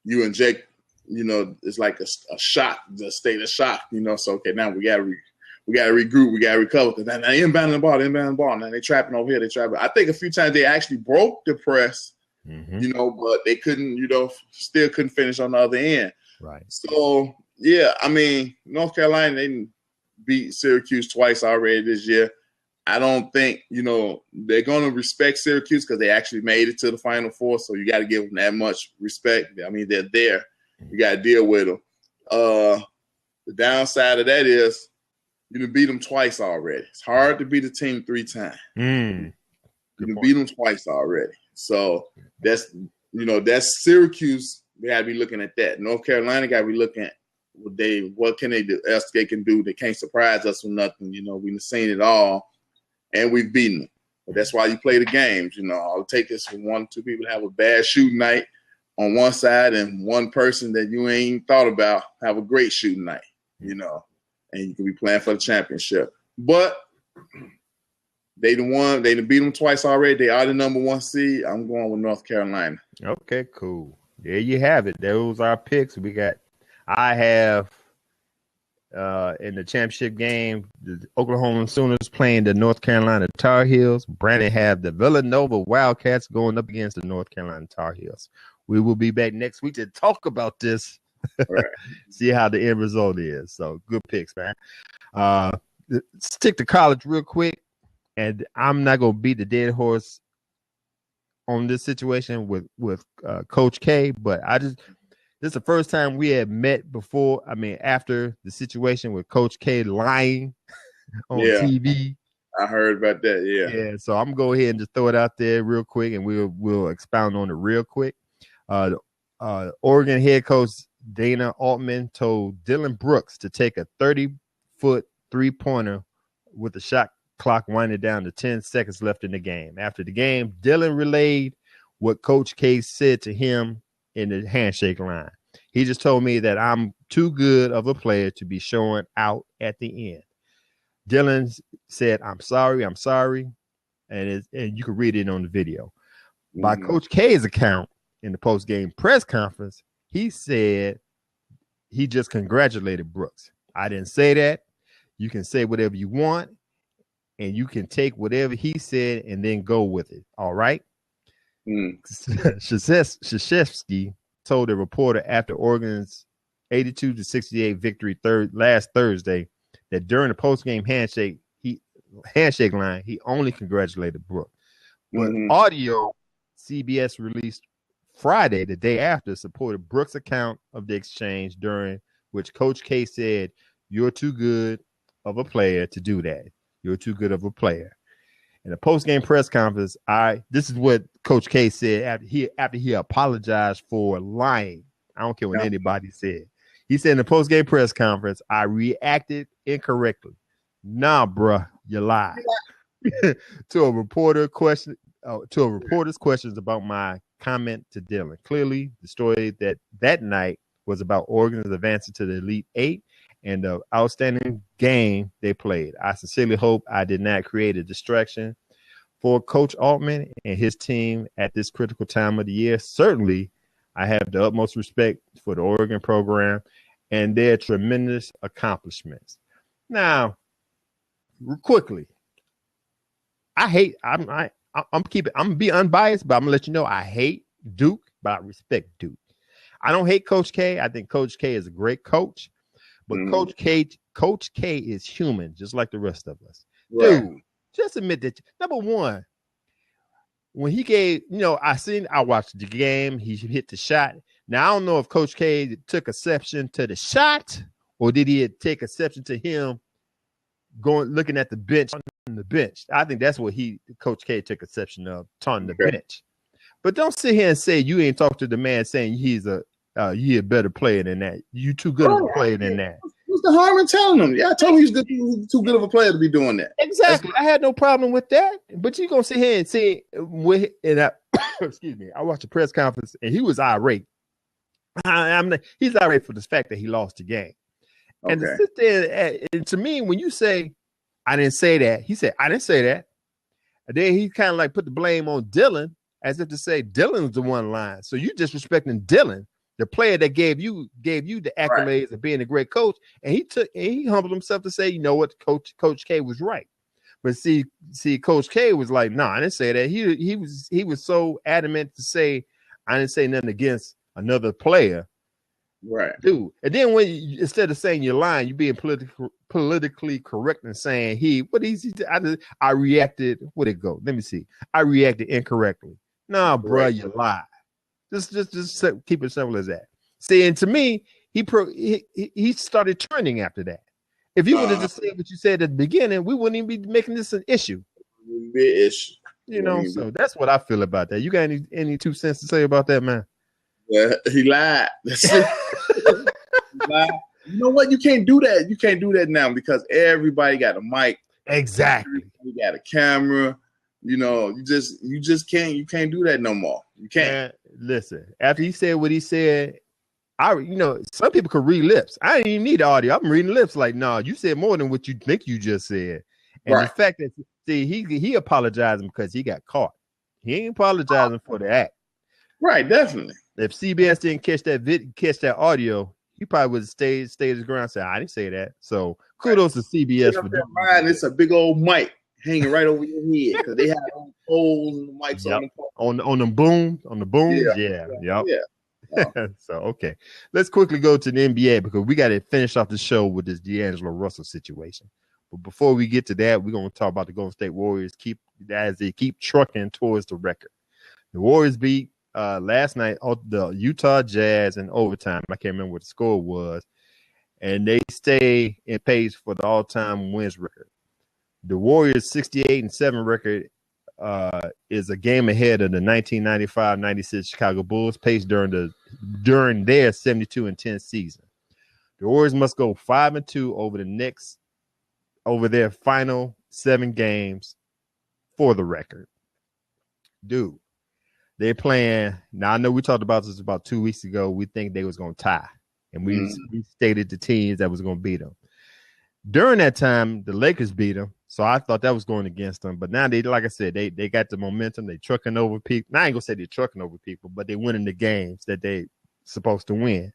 you inject. It's like a shock, the state of shock. So okay, now we gotta regroup, we gotta recover. Because now they inbounding the ball. Now they trapping over here. They trapping. I think a few times they actually broke the press, but they couldn't, still couldn't finish on the other end. Right. So yeah, North Carolina, they beat Syracuse twice already this year. I don't think they're gonna respect Syracuse because they actually made it to the Final Four. So you got to give them that much respect. They're there. You got to deal with them. The downside of that is you done beat them twice already. It's hard to beat a team 3 times. You done beat them twice already. So that's Syracuse. They got to be looking at that. North Carolina got to be looking at what can they do? Else they can do. They can't surprise us with nothing. We've seen it all, and we've beaten them. But that's why you play the games. I'll take this for 1 or 2 people to have a bad shooting night on one side, and one person that you ain't thought about have a great shooting night, and you can be playing for the championship. But they done beat them twice already. They are the number 1 seed. I'm going with North Carolina. Okay, cool. There you have it. Those are our picks. I have in the championship game, the Oklahoma Sooners playing the North Carolina Tar Heels. Brandon have the Villanova Wildcats going up against the North Carolina Tar Heels. We will be back next week to talk about this, right. See how the end result is. So good picks, man. Stick to college real quick, and I'm not going to beat the dead horse on this situation with Coach K, but this is the first time we had met before. After the situation with Coach K lying on TV. I heard about that. Yeah. So I'm going to go ahead and just throw it out there real quick, and we'll expound on it real quick. Oregon head coach Dana Altman told Dylan Brooks to take a 30-foot 3-pointer with the shot clock winding down to 10 seconds left in the game. After the game, Dylan relayed what Coach K said to him in the handshake line. He just told me that I'm too good of a player to be showing out at the end. Dylan said, I'm sorry. and you can read it on the video. By Coach K's account in the post-game press conference, he said he just congratulated Brooks. I didn't say that. You can say whatever you want, and you can take whatever he said and then go with it. All right? Krzyzewski told a reporter after Oregon's 82-68 victory last Thursday that during the post-game handshake line, he only congratulated Brooks. But audio CBS released Friday, the day after, supported Brooks' account of the exchange, during which Coach K said, "You're too good of a player to do that. You're too good of a player." In a post-game press conference, this is what Coach K said after he apologized for lying. I don't care what anybody said. He said in the post-game press conference, "I reacted incorrectly." Nah, bruh, you lied. To a reporter's questions about my comment to Dylan. Clearly, the story that night was about Oregon's advancing to the Elite Eight and the outstanding game they played. I sincerely hope I did not create a distraction for Coach Altman and his team at this critical time of the year. Certainly, I have the utmost respect for the Oregon program and their tremendous accomplishments. Now, quickly, I'm gonna be unbiased, but I'm gonna let you know I hate Duke, but I respect Duke. I don't hate Coach K. I think Coach K is a great coach, but Coach K is human, just like the rest of us. Right. Dude, just admit that. Number one, when he gave, I watched the game. He hit the shot. Now I don't know if Coach K took exception to the shot, or did he take exception to him looking at the bench on the bench. I think that's what Coach K took exception of, taunting the bench. But don't sit here and say you ain't talked to the man saying he's a better player than that. You too good of a player than that. What's the harm in telling him? Yeah, I told him he's too good of a player to be doing that. Exactly. I had no problem with that. But you gonna sit here and say excuse me. I watched a press conference and he was irate. He's irate for the fact that he lost the game. Okay. And to sit there and to me, when you say I didn't say that, he said I didn't say that. And then he kind of like put the blame on Dylan, as if to say Dylan's the one lying. So you disrespecting Dylan, the player that gave you the accolades of being a great coach, and he humbled himself to say, you know what, Coach K was right. But see, Coach K was like, no, I didn't say that. He was so adamant to say I didn't say nothing against another player. Right. Dude. And then instead of saying you're lying, you're being politically correct and saying I reacted. Where'd it go? Let me see. I reacted incorrectly. Nah, bro, you lied. Just keep it simple as that. See, and to me, he started trending after that. If you would have just said what you said at the beginning, we wouldn't even be making this an issue. So that's what I feel about that. You got any 2 cents to say about that, man? Yeah, he lied. That's it. He lied. You know what? You can't do that. You can't do that now because everybody got a mic. Exactly. You got a camera. You just can't. You can't do that no more. You can't. Man, listen, after he said what he said, some people could read lips. I didn't even need the audio. I'm reading lips like, no, you said more than what you think you just said. And the fact that he apologizing because he got caught. He ain't apologizing for the act. Right, definitely. If CBS didn't catch that audio, he probably would have stayed his ground and said, I didn't say that. So kudos to CBS for doing that. It's a big old mic hanging right over your head because they have holes in the mics on the booms. Yeah. So okay, let's quickly go to the NBA because we got to finish off the show with this DeAngelo Russell situation. But before we get to that, we're going to talk about the Golden State Warriors as they keep trucking towards the record. The Warriors beat last night the Utah Jazz in overtime. I can't remember what the score was, and they stay in pace for the all-time wins record. The Warriors' 68-7 record is a game ahead of the 1995-96 Chicago Bulls pace during their 72-10 season. The Warriors must go 5-2 over their final 7 games for the record. Dude, they're playing. Now I know we talked about this about 2 weeks ago. We think they was going to tie, and we stated the teams that was going to beat them. During that time, the Lakers beat them. So I thought that was going against them. But now they, like I said, they got the momentum. They trucking over people. Now I ain't gonna say they're trucking over people, but they winning the games that they supposed to win.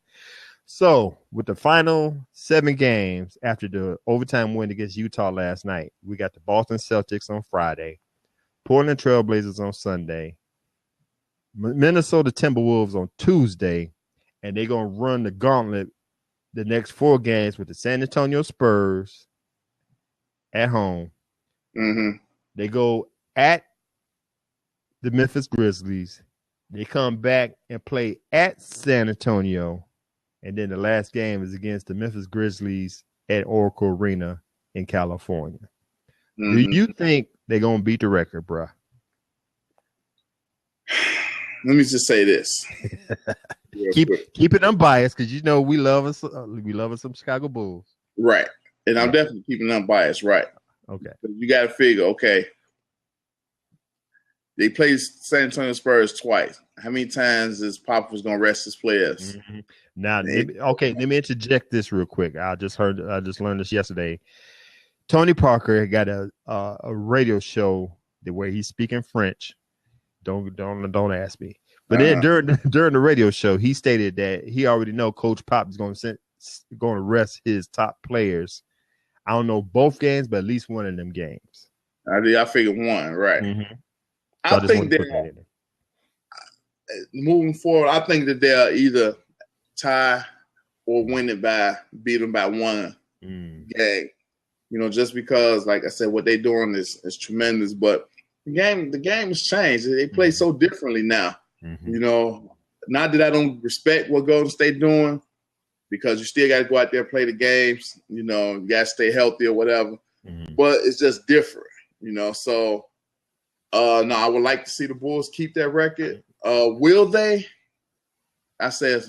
So with the final 7 games after the overtime win against Utah last night, we got the Boston Celtics on Friday, Portland Trailblazers on Sunday, Minnesota Timberwolves on Tuesday, and they're gonna run the gauntlet the next 4 games with the San Antonio Spurs at home. Mm-hmm. They go at the Memphis Grizzlies. They come back and play at San Antonio. And then the last game is against the Memphis Grizzlies at Oracle Arena in California. Mm-hmm. Do you think they're going to beat the record, bro? Let me just say this. keep it unbiased, because you know we love us some Chicago Bulls. Right. And I'm definitely keeping unbiased, right? Okay. But you got to figure, okay, they played San Antonio Spurs twice. How many times is Popovich going to rest his players? Mm-hmm. Now, let me interject this real quick. I just learned this yesterday. Tony Parker got a radio show where he's speaking French. Don't ask me. But then during the radio show, he stated that he already know Coach Pop is going to rest his top players. I don't know both games, but at least one of them games. I figured one, right? Mm-hmm. So I think that moving forward, I think that they'll either tie or beat them by one game. You know, just because, like I said, what they're doing is tremendous. But the game has changed. They play so differently now. Mm-hmm. You know, not that I don't respect what Golden State doing, because you still got to go out there and play the games. You know, you got to stay healthy or whatever. Mm-hmm. But it's just different, you know. So, no, I would like to see the Bulls keep that record. Will they? I say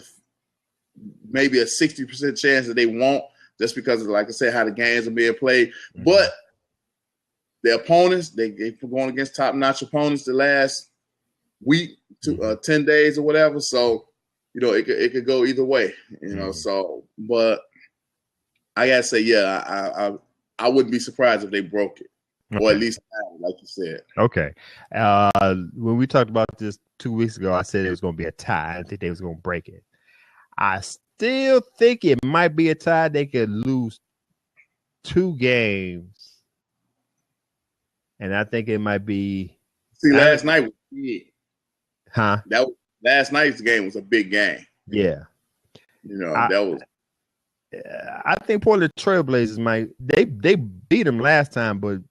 maybe a 60% chance that they won't, just because of, like I said, how the games are being played. Mm-hmm. But the opponents, they've going against top-notch opponents the last week to 10 days or whatever. So, you know, it could go either way, you know. So, but I gotta say, yeah, I wouldn't be surprised if they broke it, or at least like you said. Okay. When we talked about this 2 weeks ago, I said it was going to be a tie. I didn't think they was going to break it. I still think it might be a tie. They could lose 2 games, and I think it might be. See, last night was big. Huh? Last night's game was a big game. Yeah. You know, that was. I think Portland Trailblazers they beat them last time, but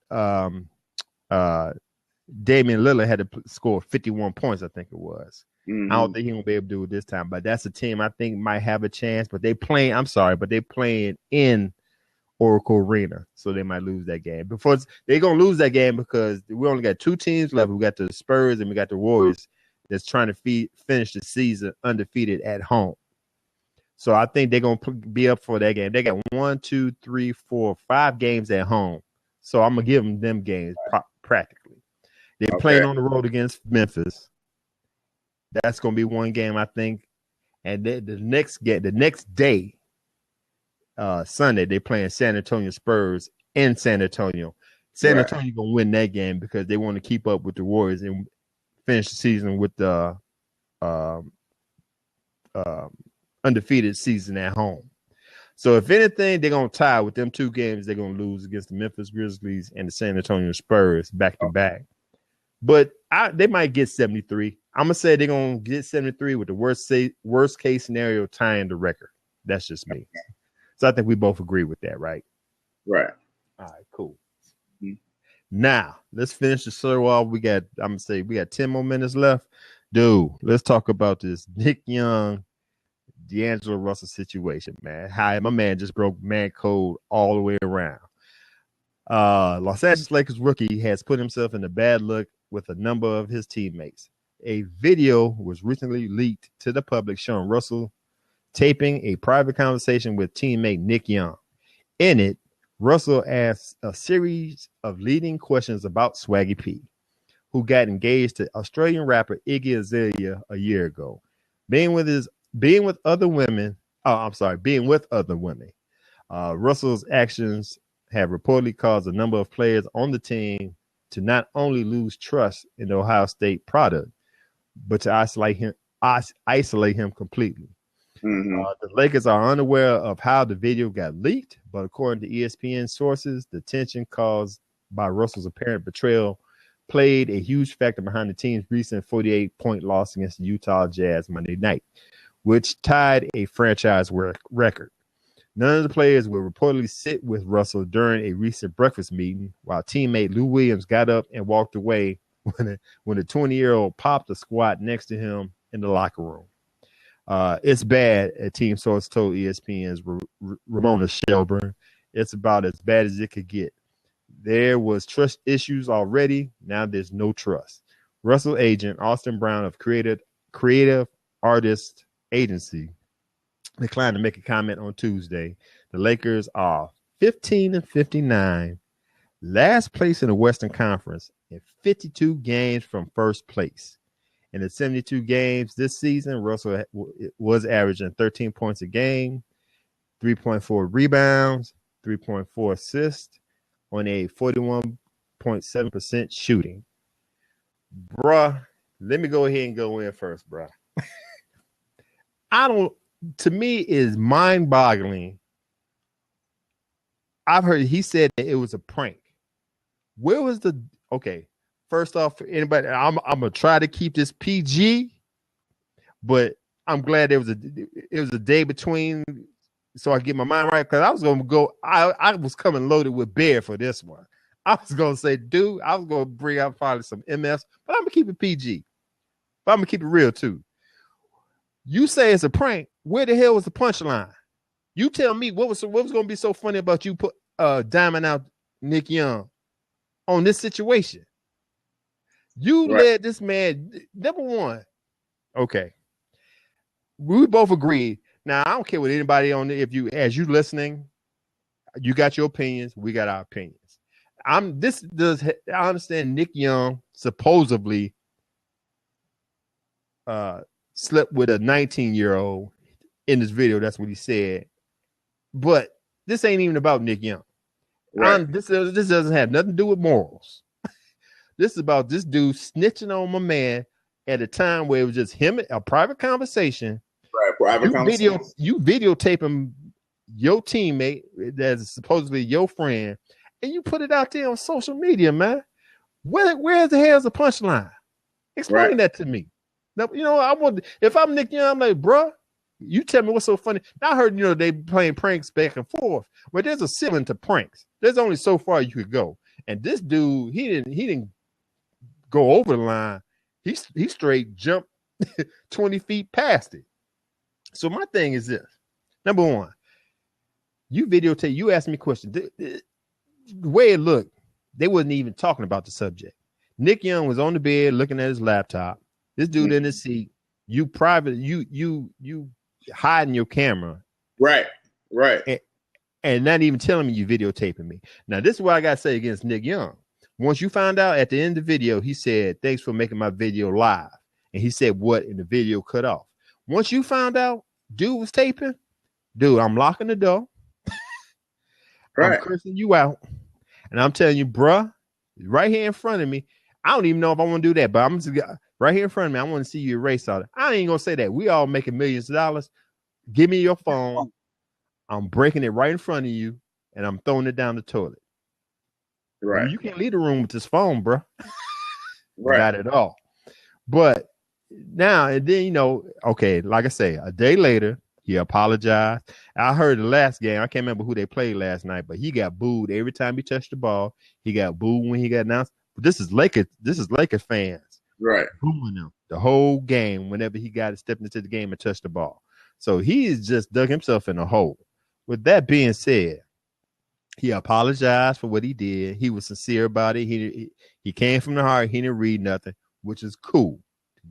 Damian Lillard had to score 51 points, I think it was. Mm-hmm. I don't think he's gonna be able to do it this time, but that's a team I think might have a chance. But they're playing in Oracle Arena, so they might lose that game. Before they're gonna lose that game because we only got 2 teams left. We got the Spurs and we got the Warriors that's trying to finish the season undefeated at home. So I think they're going to be up for that game. They got 1, 2, 3, 4, 5 games at home. So I'm going to give them games practically. They're playing on the road against Memphis. That's going to be one game, I think. And then the next day, Sunday, they're playing San Antonio Spurs in San Antonio. San Antonio going to win that game because they want to keep up with the Warriors and finish the season with the undefeated season at home. So if anything, they're going to tie with them 2 games. They're going to lose against the Memphis Grizzlies and the San Antonio Spurs back to back. But they might get 73. I'm going to say they're going to get 73 with the worst case scenario tying the record. That's just me. So I think we both agree with that, right? Right. All right, cool. Mm-hmm. Now, let's finish the show off. We got 10 more minutes left. Dude, let's talk about this Nick Young, DeAngelo Russell situation, man. Hi, my man just broke man code all the way around. Los Angeles Lakers rookie has put himself in a bad look with a number of his teammates. A video was recently leaked to the public showing Russell taping a private conversation with teammate Nick Young. In it, Russell asks a series of leading questions about Swaggy P, who got engaged to Australian rapper Iggy Azalea a year ago. Being with other women. Russell's actions have reportedly caused a number of players on the team to not only lose trust in the Ohio State product, but to isolate him completely. Mm-hmm. The Lakers are unaware of how the video got leaked, but according to ESPN sources, the tension caused by Russell's apparent betrayal played a huge factor behind the team's recent 48-point loss against the Utah Jazz Monday night, which tied a franchise record. None of the players would reportedly sit with Russell during a recent breakfast meeting, while teammate Lou Williams got up and walked away when the 20-year-old popped a squat next to him in the locker room. It's bad, a team source told ESPN's Ramona Shelburne. It's about as bad as it could get. There was trust issues already. Now there's no trust. Russell agent Austin Brown of Creative Artist Agency declined to make a comment on Tuesday. The Lakers are 15-59, last place in the Western Conference, and 52 games from first place. In the 72 games this season, Russell was averaging 13 points a game, 3.4 rebounds, 3.4 assists on a 41.7% shooting. Bruh, let me go ahead and go in first, bruh. To me, is mind-boggling. I've heard he said that it was a prank. Where was okay, first off, for anybody, I'm gonna try to keep this PG, but I'm glad it was a day between, so I get my mind right, because I was gonna go. I was coming loaded with bear for this one. I was gonna say, dude, I was gonna bring out probably some MS, but I'm gonna keep it PG. But I'm gonna keep it real too. You say it's a prank. Where the hell was the punchline? You tell me what was going to be so funny about you put diamond out Nick Young on this situation. You led this man. Number one, okay. We both agreed. Now I don't care what anybody on the, as you listening, you got your opinions. We got our opinions. I understand Nick Young supposedly slept with a 19-year-old in this video. That's what he said. But this ain't even about Nick Young. Right. This doesn't have nothing to do with morals. This is about this dude snitching on my man at a time where it was just him, a private conversation. Right, private conversation. You videotaping your teammate that's supposedly your friend, and you put it out there on social media, man. Where the hell's the punchline? Explain that to me. Now, if I'm Nick Young, I'm like, bruh, you tell me what's so funny. Now I heard, they playing pranks back and forth, but there's a ceiling to pranks. There's only so far you could go. And this dude, he didn't go over the line. He straight jumped 20 feet past it. So my thing is this. Number one, you videotape, you asked me a question. The way it looked, they wasn't even talking about the subject. Nick Young was on the bed looking at his laptop. This dude in his seat, you hiding your camera. Right. And not even telling me you videotaping me. Now, this is what I got to say against Nick Young. Once you find out at the end of the video, he said, thanks for making my video live. And he said what in the video cut off. Once you found out dude was taping, dude, I'm locking the door. Right. I'm cursing you out. And I'm telling you, bruh, right here in front of me, I don't even know if I want to do that, but I'm just right here in front of me. I want to see you erase all that. I ain't going to say that. We all making millions of dollars. Give me your phone. I'm breaking it right in front of you, and I'm throwing it down the toilet. Right. You can't leave the room with this phone, bro. Right. Not at all. But now, and then, okay, like I say, a day later, he apologized. I heard the last game. I can't remember who they played last night, but he got booed every time he touched the ball. He got booed when he got announced. But this is Lakers fans. Right. Booing him the whole game whenever he stepped into the game and touched the ball. So he has just dug himself in a hole. With that being said, he apologized for what he did. He was sincere about it. He came from the heart. He didn't read nothing, which is cool.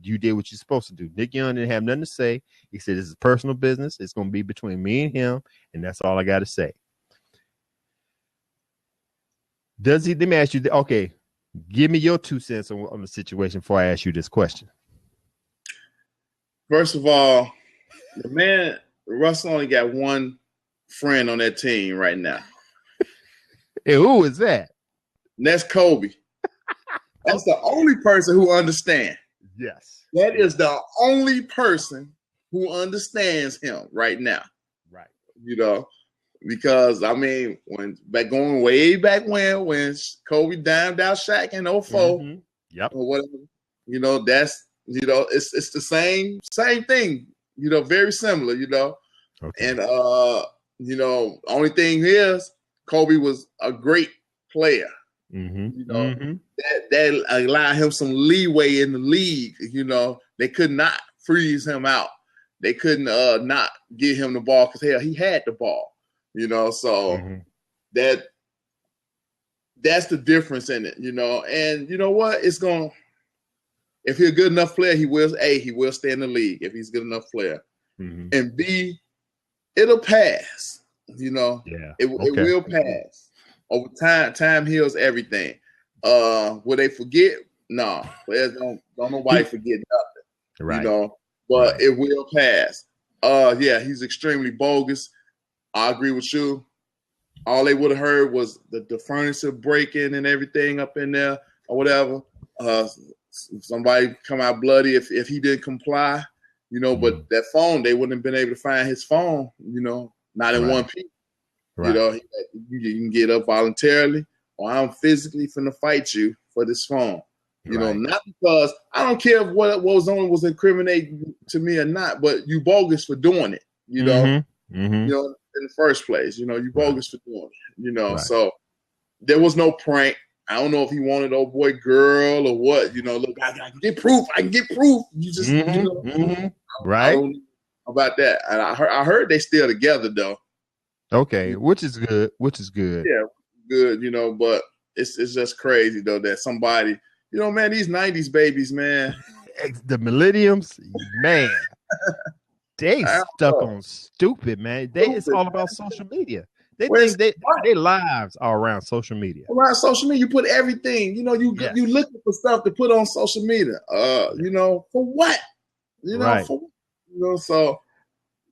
You did what you're supposed to do. Nick Young didn't have nothing to say. He said, this is personal business. It's going to be between me and him, and that's all I got to say. Let me ask you, okay, give me your 2 cents on the situation before I ask you this question. First of all, the man, Russell only got one friend on that team right now. And who is that? And that's Kobe. That's the only person who understands. Yes. That is the only person who understands him right now. Right. You know, because I mean, going way back when Kobe dimed out Shaq in 04, yep, or whatever, you know, that's, you know, it's the same thing, you know, very similar, you know. Okay. And you know, only thing is Kobe was a great player. You know, that allowed him some leeway in the league. You know, they could not freeze him out. They couldn't not give him the ball because hell, he had the ball. You know, so that's the difference in it. You know, and you know what? It's going. If he's a good enough player, he will stay in the league if he's a good enough player. And B, it'll pass. You know, it will pass. Over time heals everything. Will they forget? No, players don't nobody forget nothing. Right. You know, but it will pass. Yeah, he's extremely bogus. I agree with you. All they would have heard was the furniture breaking and everything up in there or whatever. Somebody come out bloody if he didn't comply, you know, but that phone, they wouldn't have been able to find his phone, you know, not in one piece. You know, you can get up voluntarily, or I'm physically finna fight you for this phone. You know, not because I don't care if what was on was incriminating to me or not, but you bogus for doing it. You know, you know, in the first place, you know, you bogus for doing it. You know, so there was no prank. I don't know if he wanted old boy girl or what. You know, look, I can get proof. I can get proof. You just, you know, I don't know about that. And I heard they still together though. Okay, which is good. Yeah, good, you know, but it's just crazy though that somebody, you know, man, these 90s babies, man. The millenniums, man. They stuck on stupid, man. It's all about social media. They think their lives are around social media. Around social media, you put everything, you know, you looking for stuff to put on social media. You know, for what? You know, for what? You know, so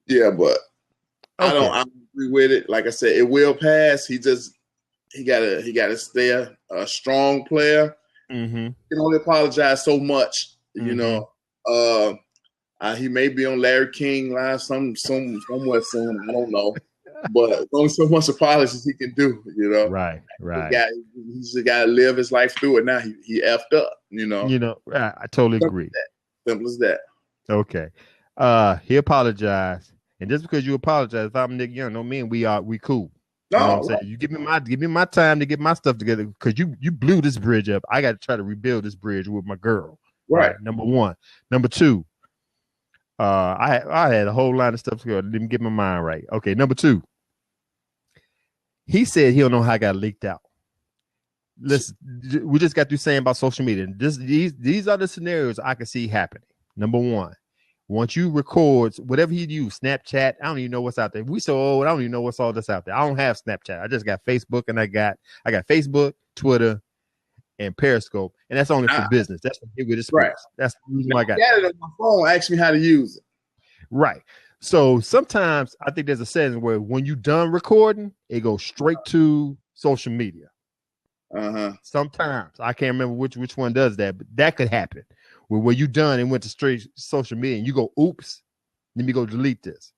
yeah, but I don't agree with it. Like I said, it will pass. He gotta stay a strong player. He can only apologize so much, you know. He may be on Larry King live somewhere soon. I don't know, but only so much apologies he can do, you know. Right. He's just got to live his life through it. Now he effed up, you know. You know, I totally agree. Simple as that. Okay. He apologized. And just because you apologize, if I'm Nick Young, don't mean we cool. You know what I'm saying? You give me my time to get my stuff together because you blew this bridge up. I got to try to rebuild this bridge with my girl. Right. Number one. Number two. I had a whole line of stuff to go. Didn't get my mind right. Okay. Number two. He said he don't know how I got leaked out. Listen, we just got through saying about social media. These are the scenarios I can see happening. Number one. Once you record whatever you use, Snapchat, I don't even know what's out there. We so old, I don't even know what's all this out there. I don't have Snapchat. I just got Facebook, and I got Facebook, Twitter, and Periscope, and that's only for business. That's for with sports. Right. That's the reason why I got it on my phone. Ask me how to use it. Right. So sometimes I think there's a setting where when you done recording, it goes straight to social media. Sometimes I can't remember which one does that, but that could happen. Where you done and went to straight social media and you go, oops, let me go delete this.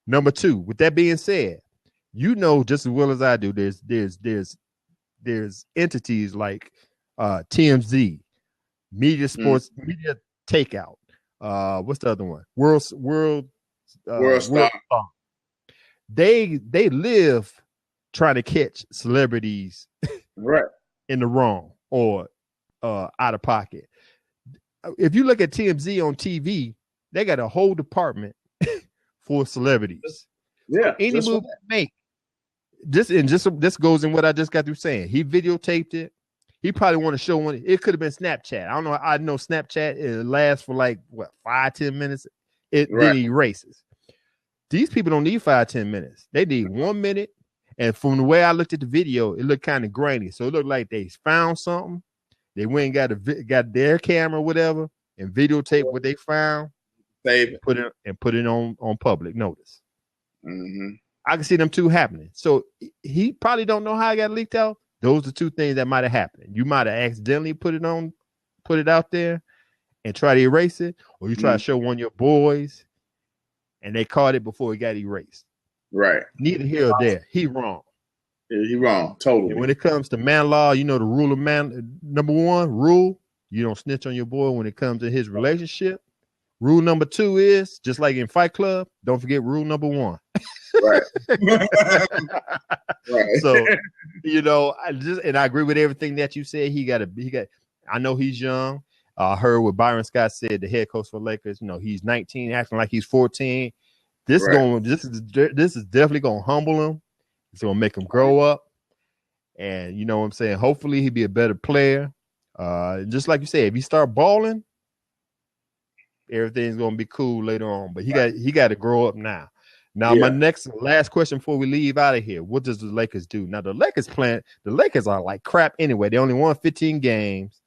Number two, with that being said, you know just as well as I do, there's entities like TMZ, Media Sports, Media Takeout. What's the other one? World Star. They live trying to catch celebrities in the wrong or out of pocket. If you look at TMZ on TV, they got a whole department for celebrities. Yeah, any move they make. This goes in what I just got through saying. He videotaped it. He probably want to show one. It could have been Snapchat. I don't know. I know Snapchat it lasts for like 5-10 minutes. Then he erases. These people don't need 5-10 minutes. They need 1 minute. And from the way I looked at the video, it looked kind of grainy. So it looked like they found something. They went and got their camera, whatever, and videotape what they found. Save it. Put it on public notice. I can see them two happening. So he probably don't know how it got leaked out. Those are two things that might have happened. You might have accidentally put it out there and try to erase it, or you try to show one of your boys and they caught it before it got erased. Right. Neither here or there. He wrong. Yeah, he wrong. Totally. And when it comes to man law, you know the rule of man. Number one rule: you don't snitch on your boy when it comes to his relationship. Rule number 2 is just like in Fight Club. Don't forget rule number 1. Right. Right. So, you know, I agree with everything that you said. He got. I know he's young. I heard what Byron Scott said, the head coach for Lakers. You know, he's 19, acting like he's 14. This is definitely gonna humble him. It's gonna make him grow up. And you know what I'm saying? Hopefully he'll be a better player. Just like you said, if he start balling, everything's gonna be cool later on. But he got to grow up now. Now, my last question before we leave out of here: what does the Lakers do? Now, the Lakers are like crap anyway. They only won 15 games.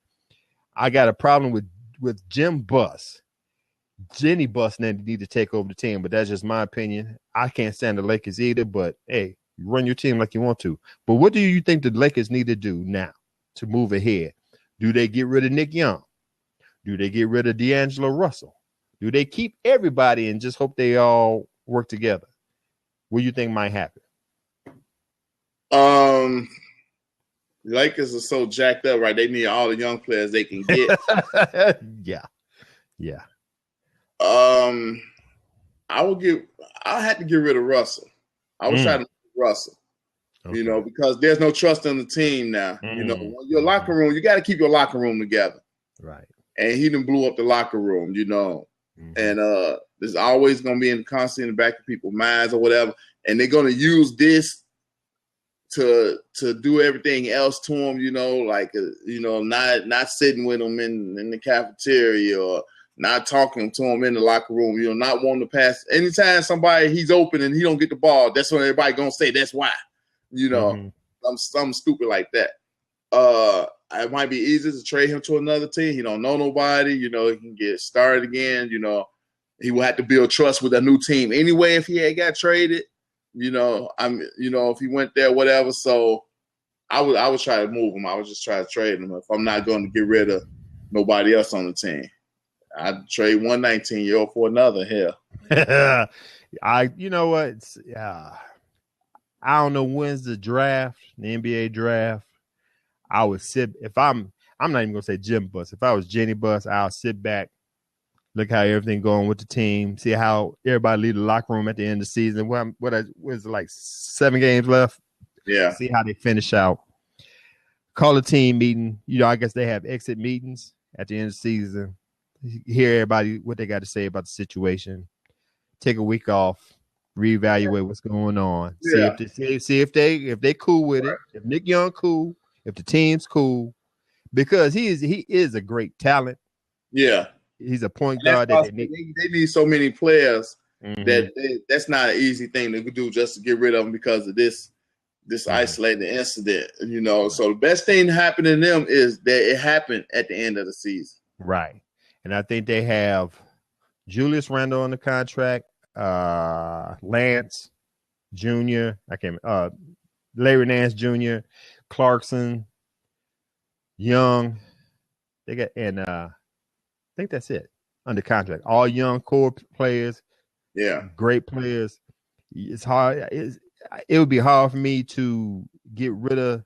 I got a problem with Jim Buss. Jenny Buss need to take over the team, but that's just my opinion. I can't stand the Lakers either. But hey, you run your team like you want to. But what do you think the Lakers need to do now to move ahead? Do they get rid of Nick Young? Do they get rid of DeAngelo Russell? Do they keep everybody and just hope they all work together? What do you think might happen? Lakers are so jacked up, right? They need all the young players they can get. Yeah. I had to get rid of Russell. I was trying to Russell. Okay. You know, because there's no trust in the team now. You know, your locker room, you got to keep your locker room together. Right. And he done blew up the locker room, you know. And there's always going to be constantly in the back of people's minds or whatever. And they're going to use this to do everything else to him, you know, like, you know, not sitting with him in the cafeteria or not talking to him in the locker room, you know, not wanting to pass. Anytime he's open and he don't get the ball, that's when everybody going to say that's why, you know, something stupid like that. It might be easy to trade him to another team. He don't know nobody, you know, he can get started again, you know. He will have to build trust with a new team anyway if he had got traded. You know, if he went there, whatever. So I would try to move him. I would just try to trade him if I'm not going to get rid of nobody else on the team. I'd trade one 19-year-old for another. Hell, you know what? I don't know when's the draft, the NBA draft. I would sit if I'm not even gonna say Jim Buss. If I was Jenny Buss, I'll sit back. Look how everything going with the team. See how everybody leave the locker room at the end of the season. What is it, like 7 games left? Yeah. See how they finish out. Call a team meeting. You know, I guess they have exit meetings at the end of the season. Hear everybody what they got to say about the situation. Take a week off. Reevaluate what's going on. Yeah. See if they cool with it. If Nick Young cool. If the team's cool. Because he is a great talent. Yeah. He's a point guard that they need so many players that's not an easy thing to do just to get rid of them because of this isolated incident, you know. So the best thing to happen to them is that it happened at the end of the season. Right. And I think they have Julius Randle on the contract, Lance Jr., Larry Nance Jr., Clarkson, Young. They got I think that's it under contract. All young core players. Yeah. Great players. It's hard. It would be hard for me to get rid of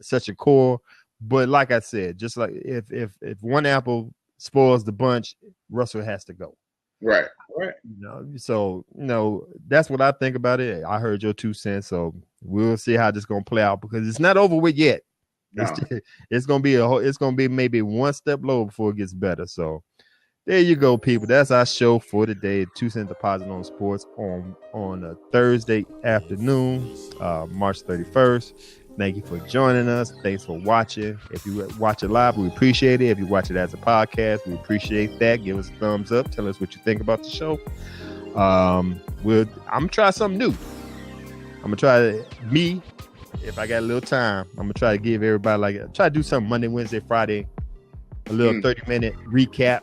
such a core. But like I said, just like if one apple spoils the bunch, Russell has to go. Right. You know, so, you know, that's what I think about it. I heard your 2 cents. So we'll see how this is going to play out because it's not over with yet. No. It's gonna be maybe one step lower before it gets better. So there you go, people. That's our show for today. 2 cent deposit on sports on a Thursday afternoon, March 31st. Thank you for joining us. Thanks for watching. If you watch it live, we appreciate it. If you watch it as a podcast, we appreciate that. Give us a thumbs up. Tell us what you think about the show. I'm gonna try something new. I'm gonna try if I got a little time, I'm gonna try to give everybody try to do something Monday, Wednesday, Friday, a little 30-minute recap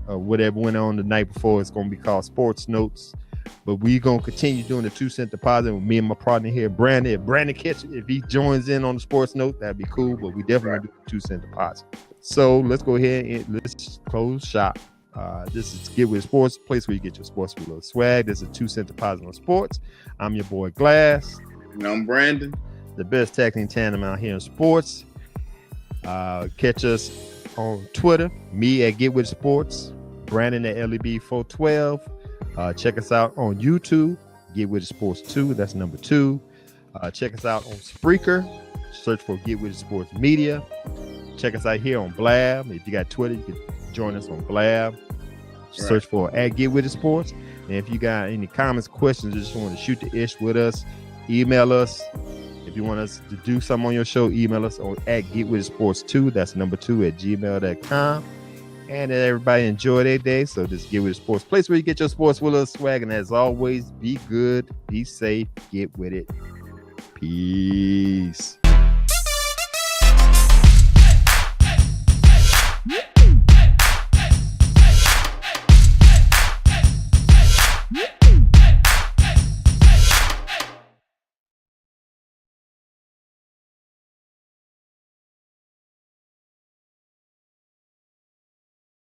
of whatever went on the night before. It's gonna be called Sports Notes. But we're gonna continue doing the 2 cent deposit with me and my partner here, Brandon. If Brandon if he joins in on the sports note, that'd be cool. But we definitely do the 2 cent deposit. So let's go ahead and let's close shop. This is Get With Sports, place where you get your sports with a little swag. This is 2 cent deposit on sports. I'm your boy Glass. And I'm Brandon. The best tag team tandem out here in sports. Catch us on Twitter, me at Get With Sports, Brandon at LEB412. Check us out on YouTube, Get With Sports 2. That's number 2. Check us out on Spreaker. Search for Get With Sports Media. Check us out here on Blab. If you got Twitter, you can join us on Blab. Search for at Get With Sports. And if you got any comments, questions, or just want to shoot the ish with us, email us. If you want us to do something on your show, email us on at getwithsports2. That's number 2 at gmail.com. And everybody enjoy their day. So just Get With Sports, place where you get your sports with a little swag. And as always, be good, be safe, get with it. Peace.